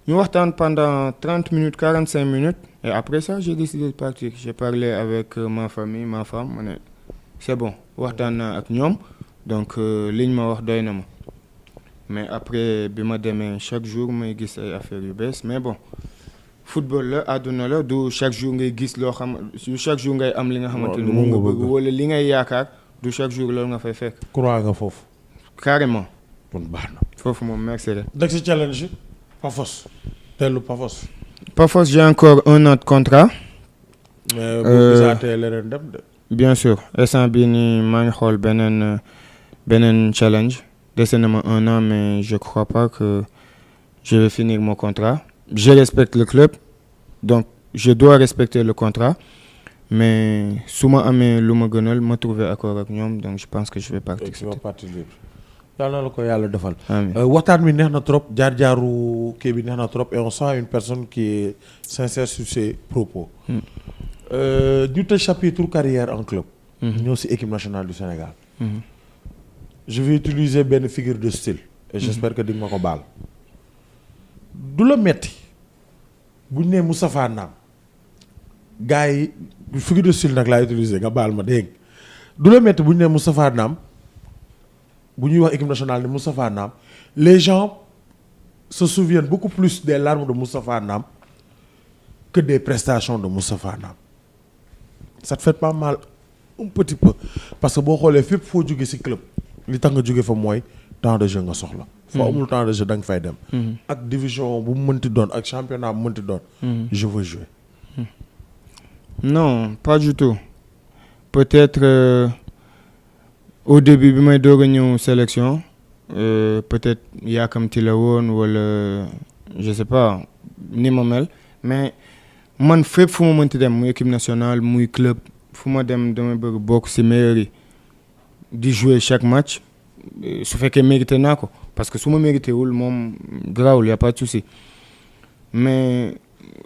Ñu waxtaan pendant 30 minutes, 45 minutes. Et après ça, j'ai décidé de partir. J'ai parlé avec ma famille, ma femme. C'est bon. Waxtaan naa ak ñoom. Donc, liñ ma wax doy na ma. Mais après, bi ma demee chaque jour may gis ay affaires yu bees. Mais bon, football la àdduna la du chaque jour ngay gis loo xam du chaque jour ngay am li nga xamante ni moom nga bëgg wala li ngay yaakaar du chaque jour loolu nga fay fekk. croix nga foofu. Carrément. Kon baax na. Foofu moom merci rek. Dak si challenge Pafos. Tellu Pafos. Pafos j'ai encore 1 an de contrat mais bu gisaatee leneen dem de. bien sûr instant bii nii maa ngi xool beneen challenge dese na ma 1 an mais je crois pas que je vais finir mon contrat je respecte le club donc je dois respecter le contrat mais su ma amee lu ma gënal ma trouver accord ak ñoom donc je pense que je vais partir. tu vas partir libre. yàlla na la ko yàlla defal. amiin waxtaan bi neex na trop jaar-jaaru kii bi neex na trop et on sent une personne qui est sincère sur ses propos. ñu tëj chapitre carrière en club. ñëw ci équipe nationale du Sénégal. je vais utiliser benn figure de style. et j'espère que di nga ma ko baal. du la metti bu ñu nee Moustapha Nam gars yi figure de style nag laa utiliser nga baal ma dégg du la metti bu ñu nee Moustapha Nam bu ñuy wax équipe nationale de Moustapha Nam les gens se souviennent beaucoup plus des larmes de Moustapha Nam que des prestations de Moustapha Nam ça te fait pas mal un petit peu parce que boo xoolee fépp foo jóge ci club li tax nga jóge fa mooy temps de jeu nga soxla. foo amul temps de jeu da nga fay dem. ak division bu mu mënti doon ak championnat bu mu mënti doon. je veux jouer. non pas du tout peut-être au début bi may doog a ñëw sélection peut-être yaakamti la woon wala je sais pas ni ma mel mais man fépp fu ma mënti dem muy équipe nationale muy club fu ma dem damay bëgg bokk ci meilleurs yi di jouer chaque match su fekkee mérité naa ko parce que su ma mérité wul moom garaawul y a pas de souci mais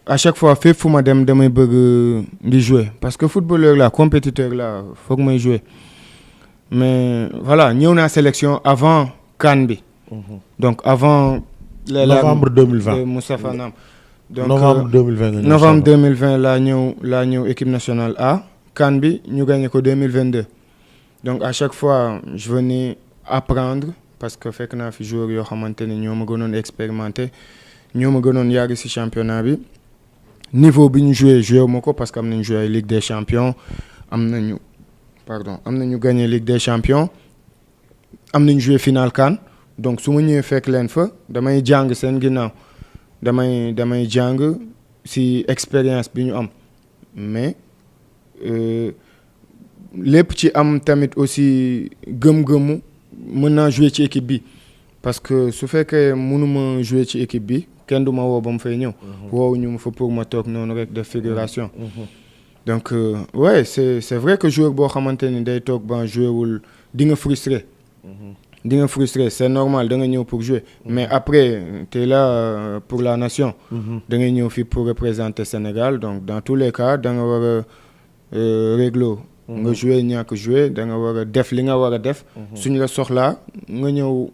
à chaque fois fépp fu ma dem damay bëgg di jouer parce que footballeur la compétiteur la foog may jouer mais voilà ñëw naa sélection avant CAN bi. donc avant. novembre 2020 Moustapha Nam. donc novembre 2020 nga ñëw novembre 2020 laa ñëw équipe nationale A. CAN bi ñu gagné ko 2022 donc à chaque fois je venais apprendre parce que fekk naa fi joueurs yoo xamante ne ñoo ma gënoon expérimenté ñoo ma gënoon yàgg ci championnat bi niveau bi ñu joué ma ko parce que am nañu joué Ligue des champions am nañu gagné Ligue des champions am nañu joué finale CAN donc su ma ñëwee fekk leen fa damay jàng seen ginnaaw damay jàng ci expérience bi ñu am mais lépp ci am tamit aussi gëm-gëmu mën naa jouer ci équipe bi parce que su fekkee mënuma jouer ci équipe bi kenn du ma woo ba mu fay ñëw. woowu ñu ma fa pour ma toog noonu rek def figuration. donc ouais c'est vrai que joueur boo xamante ni day toog ba jouer wul di nga frustré. C'est normal da nga ñëw pour jouer mais après t'es là pour la nation. da ngay ñëw fii pour représenter Sénégal donc dans tous les cas da nga war a réglo nga jouer ñàkk jouer da nga war a def li nga war a def. suñ la soxlaa nga ñëw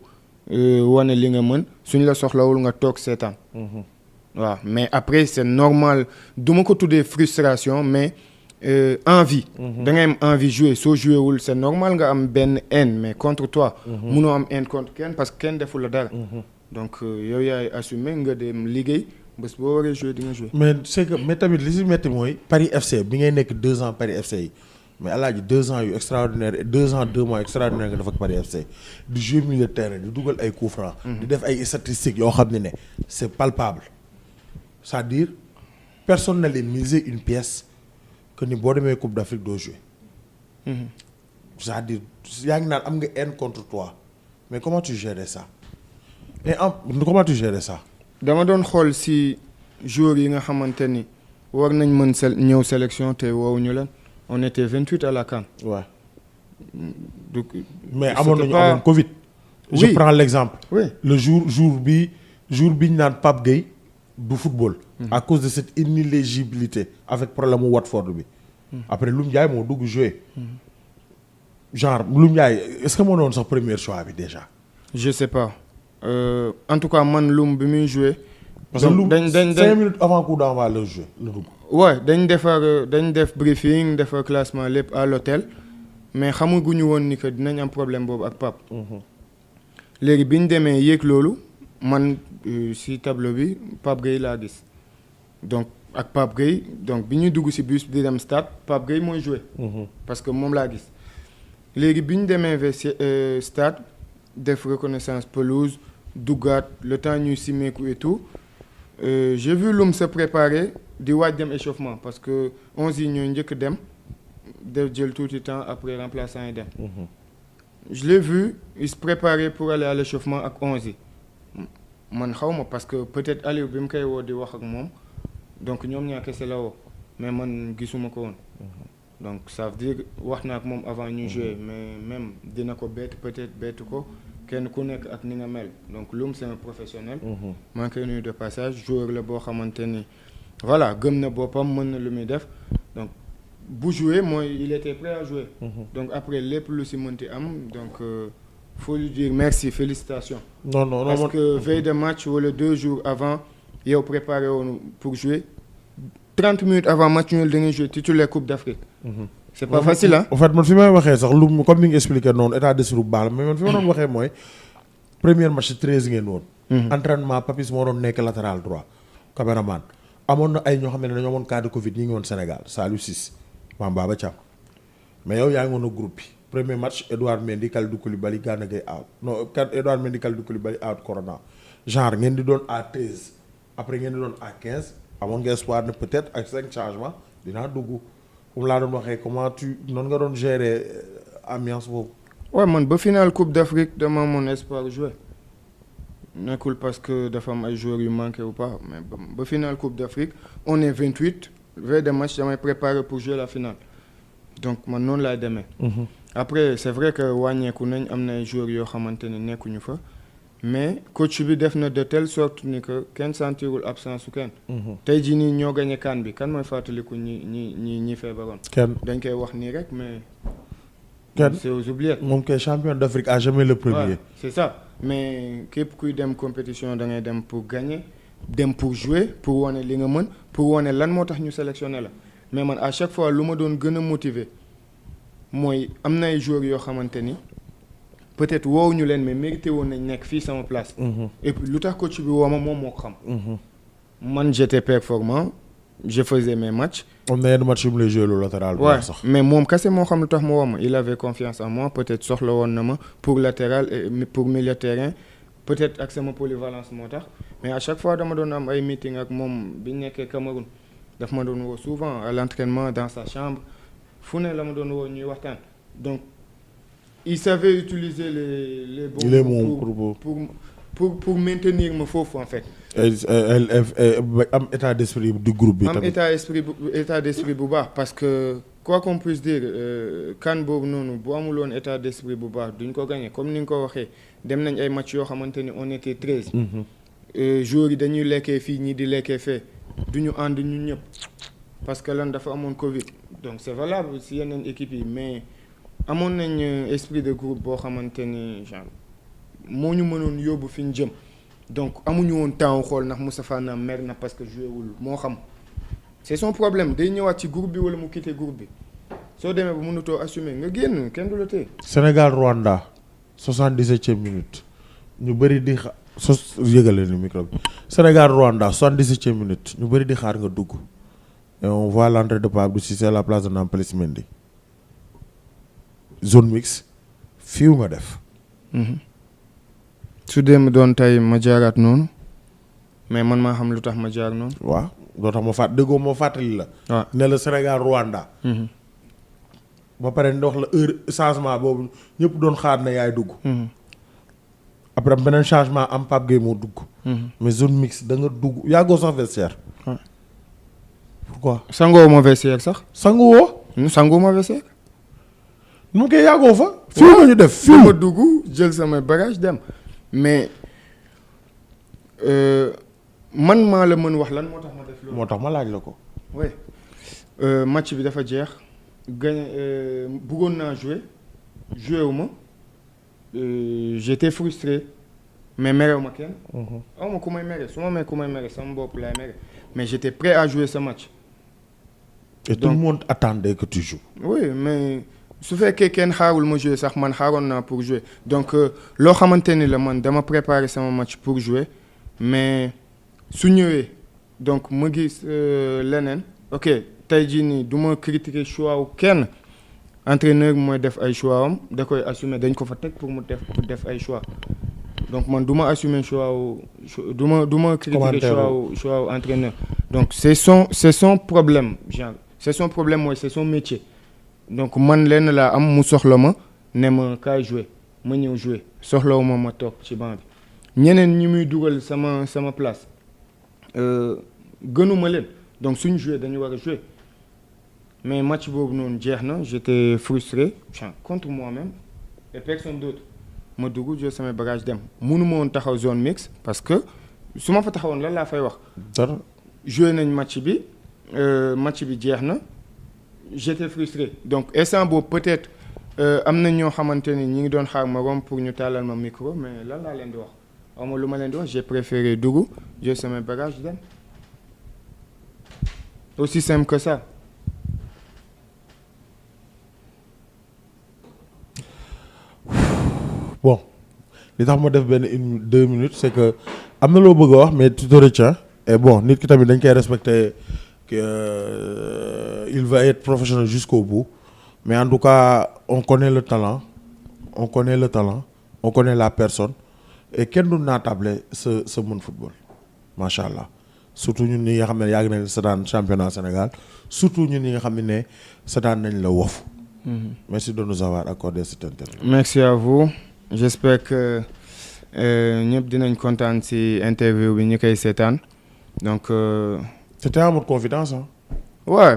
wane li nga mën suñ la soxlawul nga toog seetaan. waaw mais après c'est normal du ma ko tuddee frustration mais envie. da ngay am envie jouer soo jouer wul c'est normal nga am benn haine mais contre toi. munoo am haine contre kenn parce que kenn deful la dara. donc yow yaay assumer nga dem liggéey bés boo waree jouer di nga jouer. mais c'est que mais tamit li si métti mooy Paris FC bi ngay nekk 2 ans Paris FC yi mais alaaji 2 ans yu extraordinaire 2 ans 2 mois extraordinaire nga def ak Paris FC di jouer milieu de terrain di dugal ay coups francs. di def ay statistiques yoo xam ne c'est palpable c'est-à-dire personne n'allait miser une pièce que ni boo demee Coupe d'Afrique doo jouer. c'est-à-dire yaa ngi naan am nga haine contre toi mais comment tu gérais ça comment tu gérais ça. dama doon xool ci joueurs yi nga xamante ni war nañ mën ñëw sélection te woowuñu leen on était 28 à la CAN. Ouais. donc mais amoon Covid. Oui. Je prends l'exemple. Oui. Le jour bi ñu naan Pape Gueye du football. À cause de cette inéligibilité avec problème mu Watford bi. après Loum Ndiaye moo dugg jouer. genre Loum Ndiaye est-ce que moo doon sax premier choix bi déjà. je sais pas en tout cas man Loum bi muy jouer. parce que Loum 5 minutes avant coup d'envoi la jouer la dugg. ouais dañ def briefing defar classement lépp à l'hôtel mais xamaguñu woon ni que dinañ am problème boobu ak Pape. léegi bi ñu demee yéeg loolu man ci tableau bi Pape Gueye laa gis donc ak Pape Gueye donc bi ñuy dugg ci bus di dem stade Pape Gueye mooy jouer. parce que moom laa gis léegi bi ñu demee vers stade def reconnaissance pelouse duggaat le temps ñuy simeeku et tout J'ai vu Loum se préparer di waaj dem échauffement parce que 11 yi ñooy njëkk dem def jël tuuti temps après remplaçant yi dem. Je l'ai vu il se préparait pour aller à l'échauffement ak 11 yi man xaw ma parce que peut-être Aliou bi mu koy woo di wax ak moom donc ñoom ñaa kese la woo mais man gisuma ko woon. Donc ça veut dire wax na ak moom avant ñu jouer mais même dina ko bett peut-être bettu ko kenn ku nekk ak ni nga mel donc Loum c'est un professionnel. maa ngi koy nuyu de passage joueur la boo xamante ni voilà gëm na boppam mën na lu muy def donc bu jouer mooy il était prêt à jouer. Donc après lépp lu si mënti am donc faut lui dire merci félicitations. non parce que veille de match wala 2 jours avant yow préparé woon pour jouer 30 minutes avant match ñu da ngay jouer titulaire Coupe d'Afrique. C'est pas facile hein. En fait man fi may waxee sax lu comme ni nga expliqué noonu état d'esprit bu baax la mais man fi ma doon waxee mooy premier match 13 ngeen woon. entraînement Papis moo doon nekk latéral droit caméraman amoon na ay ñoo xam ne dañoo amoon cas de Covid ñi ngi woon Sénégal Saliou Ciss Mame Baba Thiam mais yow yaa ngi woon a groupe bi premier match Edouard Mendy Kalidou Koulibaly Gana Gueye out non Edouard Mendy Kalidou Koulibaly out corona genre ngeen di doon à 13 après ngeen di doon à 15 amoon nga espoir ne peut-être ak 5 changements dinaa dugg. comme laa doon waxee comment tu noonu nga doon gérer ambiance boobu. waaw man ba finale Coupe d'Afrique dama amoon espoir jouer nekkul parce que dafa am ay joueurs yu manqué ou pas mais ba finale Coupe d'Afrique on est 28 veille de match damay préparer pour jouer la finale donc man noonu laay demee. Après c'est vrai que wàññeeku nañ am na ay joueurs yoo xamante ni nekkuñu fa mais coach bi def na de telle sorte ni que kenn sentirul absence su kenn. tey jii nii ñoo gagné CAN bi kan mooy fàttaliku ñi feebaroon. kenn dañ koy wax nii rek mais. kenn c'est aux oubliettes. moom kay champion d'Afrique à jamais le premier. Ouais, c'est ça mais képp kuy dem compétition da ngay dem pour gagner dem pour jouer pour wane li nga mën pour wane lan moo tax ñu sélectionné la mais man à chaque fois lu ma doon gën a motiver mooy am na ay joueurs yoo xamante ni. peut-être woowu ñu leen mais mérité woon nañ nekk fii sama place. Et puis lu tax coach bi woo ma moom moo ko xam. man j'étais performant je faisais mes matchs. am na yenn match yu mu lay joué lu latéral. waaw sax mais moom kese moo xam lu tax mu woo ma il avait confiance en moi peut-être soxla woon na ma pour latéral et pour milieu terrain peut-être ak sama polyvalence moo tax mais à chaque fois dama doon am ay meeting ak moom bi ñu nekkee Cameroun daf ma doon woo souvent à l'entraînement dans sa chambre fu ne la ma doon woo ñuy waxtaan donc. Il savait utiliser les bons pour maintenir ma foofu en fait. am état d'esprit du groupe bi. am état d'esprit bu baax parce que quoi qu'on puisse dire CAN boobu noonu bu amuloon état d'esprit bu baax duñ ko gagner comme ni nga ko waxee dem nañ ay match yoo xamante ni on était 13. joueurs yi dañuy lekkee fii ñii di lekkee fee duñu ànd ñun ñëpp parce que lan dafa amoon Covid donc c'est valable si yeneen équipes yi mais. amoon nañ esprit de groupe boo xamante ni genre moo ñu mënoon yóbbu fi ñu jëm donc amuñu woon temps xool ndax Moustapha Nam mer na parce que joué wul moo xam c'est son problème day ñëwaat ci groupe bi wala mu quitter groupe bi soo demee ba mënutoo assumer nga génn kenn du la téye. Sénégal Rwanda 77e minute ñu bëri di yëgale ni micro bi Sénégal Rwanda 77e minute ñu bëri di xaar nga dugg et on voit l'entrée de Pape Abdou Cissé à la place de Nampalys Mendy. Zone mix fiiw nga def. su dee mu doon tey ma jaaraat noonu mais man maa xam lu tax ma jaar noonu. waaw loo tax ma déggoo moo fàttali la. waaw ne la Sénégal Rwanda. ba pare ndox la heure changement boobu ñëpp doon xaar na yaay dugg. après beneen changement am Pape Gueye moo dugg. mais zone mix da nga dugg yàggoo sax vestiaire. pourquoi. sangoo ma vestiaire sax. sanguwoo. sangoo ma vestiaire. nu mu koy yàggoo fa. fii ma ñu def fii ma dugg jël sama bagage dem mais man maa la mën wax lan moo tax ma def loolu. moo tax ma laaj la ko. oui match bi dafa jeex gagné bëggoon naa joué wu ma j'étais frustré mais merew ma kenn. aw ma ku may mere su ma mee ku may mere sama bopp laay mere mais j'étais prêt à jouer ce match. et tout le monde attendait que tu joues. oui mais. su fekkee kenn xaarul ma jouer sax man xaaroon naa pour jouer donc loo xamante ni la man dama préparer sama match pour jouer mais su ñëwee donc ma gis leneen ok tey jii nii du ma critiquer choix wu kenn entraîneur bi mooy def ay choix am da koy assumer dañ ko fa teg pour mu def ay choix donc man du ma assumer choix du ma critiquer choix wu entraîneur. donc c'est son problème genre c'est son problème mooy c'est son métier donc man lenn laa am mu soxla ma ne ma kaay jouer ma ñëw jouer soxlawu ma toog ci banc bi ñeneen ñi muy dugal sama place gënuma leen donc suñu jouer dañu war a jouer mais match boobu noonu jeex na j'étais frustré contre moi-même et personne d'autre ma dugg jël samay bagage dem mënuma woon taxaw zone mixte parce que su ma fa taxawoon lan laa fay wax. dara joué nañ match bi jeex na j'étais frustré donc instant boobu peut-être am na ñoo xamante ni ñi ngi doon xaar ma romb pour ñu tàllal ma micro mais lan laa leen di wax xaw ma lu ma leen di wax j'ai préféré dugg jël samay bagage dem aussi simple que ça. bon li tax ma def benn 2 minutes c'est que am na loo bëgg a wax mais tu te retiens et bon nit ki tamit dañ koy respecter il va être professionnel jusqu'au bout mais en tout cas on connaît le talent on connaît la personne et kenn du naatable sa mën football macha allah surtout ñun ñi nga xam ne yàgg nañ seetaan championnat Sénégal surtout ñun ñi nga xam ne seetaan nañ la wofu. Merci de nous avoir accordé cette interview. Merci à vous. J'espère que ñëpp dinañ kontaan ci interview bi ñu koy seetaan donc. C'était en mode confidence ah. Ouais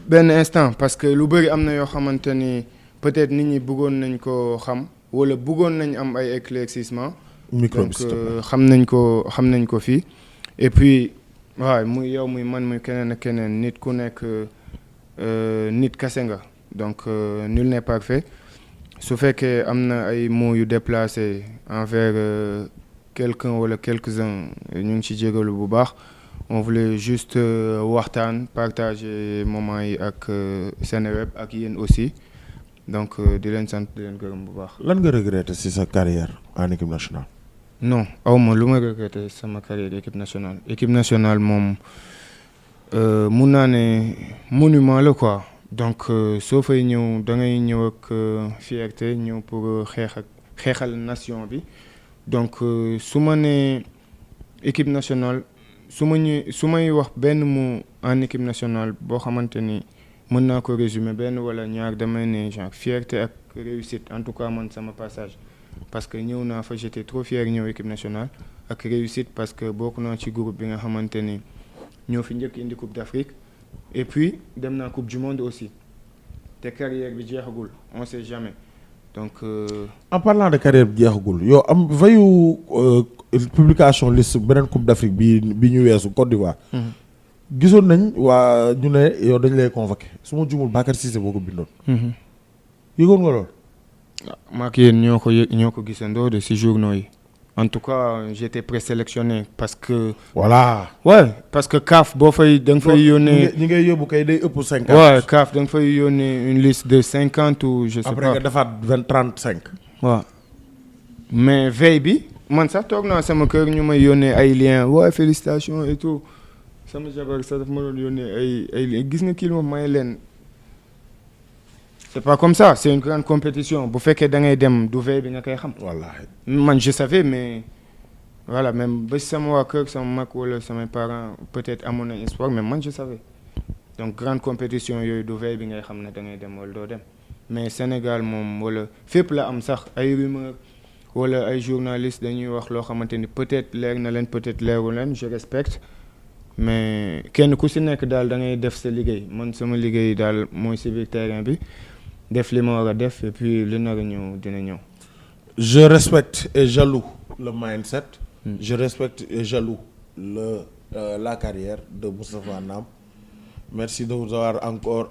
benn instant parce que lu bëri am na yoo xamante ni peut-être nit ñi bëggoon nañ ko xam wala bëggoon nañ am ay éclaircissement. micro donc xam nañ ko fii et puis waaw muy yow muy man muy keneen ak keneen nit ku nekk nit kase nga donc nul n'est parfait. su fekkee am na ay mots yu déplacés envers quelqu'un wala quelques-uns ñu ngi ci jégalu bu baax on voulait juste waxtaan partager moment yi ak Seneweb ak yéen aussi donc di leen sant di leen gërëm bu baax. lan nga regretter ci sa carrière en équipe nationale. non awma lu ma regretter sama carrière équipe nationale moom mun naa ne monument la quoi. donc soo fay ñëw da ngay ñëw ak fierté ñëw pour xeexal nation bi donc su ma nee équipe nationale su may wax benn mot en équipe nationale boo xamante ni mën naa ko résumer benn wala ñaar damay ne genre fierté ak réussite en tout cas man sama passage parce que ñëw naa fa j'étais trop fier ñëw équipe nationale ak réussite parce que bokk naa ci groupe bi nga xamante ni ñoo fi njëkk indi Coupe d'Afrique. Et puis dem naa coupe du monde aussi te carrière bi jeexagul on sait jamais donc. En parlant de carrière bi jeexagul yow am veyu publication liste beneen coupe d'Afrique bi ñu weesu Côte d'Ivoire. gisoon nañ waa ñu ne yow dañ lay convoqué su ma jumul Bakary Cissé boo ko bindoon. yëgoon nga lool. maa ak yéen ñoo ko gisandoo de ci journaux yi. En tout cas j'étais présélectionné parce que. voilà. ouais parce que CAF boo fay da nga fay yónnee. ñi ngay yóbbu kay day ëpp 50. ouais CAF da nga fay yónnee une liste de 50 ou je sais après pas. après nga defaat 35. waaw mais veille bi man sax toog naa sama kër ñu may yónnee ay liens ouais félicitations et tout sama jabar sax daf ma doon yónnee ay liens gis nga kii moom may leen. C'est pas comme ça, c'est une grande compétition. Bu fekkee da ngay dem du veille bi nga koy xam. wallaahi. man je savais mais voilà même ba sama waa kër sama mag wala samay parents peut-être amoon nañ espoir mais man je savais donc grande compétition yooyu du veille bi ngay xam ne da ngay dem wala doo dem mais Sénégal moom wala fépp la am sax ay rumeur wala ay journalistes dañuy wax loo xamante ni peut-être leer na leen peut-être leeru leen je respecte mais kenn ku si nekk daal da ngay def sa liggéey man sama liggéey daal mooy si biir terrain bi. def li ma war a def et puis li nar a ñëw dina ñëw. Je respecte et jaloux le mindset. Je respecte et jaloux la carrière de Moustapha Nam. Merci de vous avoir encore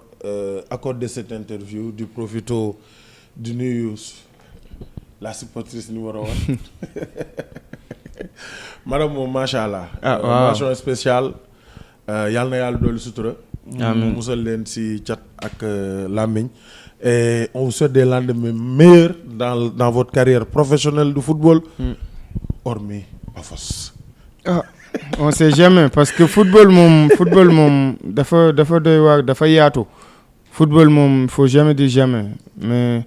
accordé cette interview di profito di nuyu la supportrice numéro 1. madame moom macha allah. waaw mention spéciale yàlla na yàlla dolli sutura. amiin musal leen ci cat ak làmmiñ. Et on vous souhaite des lendemains meilleurs dans votre carrière professionnelle de football. Hormis Bafos. Ah, on sait jamais parce que football moom dafa doy waar dafa yaatu. Football moom faut jamais dire jamais mais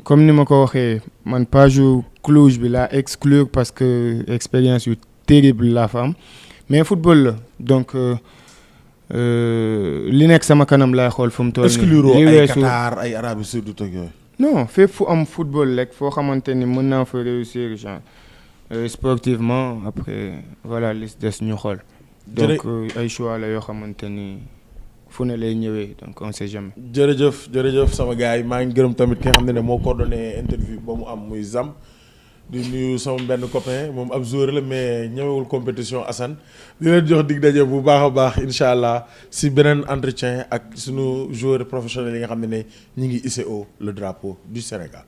comme ni ma ko waxee man page Cluj bi laa exclure parce que expérience yu terrible laa fa am mais football la donc li nekk sama kanam laay xool fu mu toll nii. exclure ay Qatar ay Arabie Saoudite ak yooyu. non fépp fu am football rek foo xamante ni mën naa fa réussir genre sportivement après voilà li des ñu xool. donc ay choix la yoo xamante ni fu ne lay ñëwee donc on sait jamais. jërëjëf sama gars yi maa ngi gërëm tamit ki nga xam ne moo coordonné interview ba mu am muy Zam di nuyu sama benn copain moom ab joueur la mais ñëwewul compétition Assane di leen jox dig daje bu baax a baax incha allah si beneen entretien ak sunu joueur professionnel yi nga xam ne ñi ngi hissé haut le drapeau du Sénégal.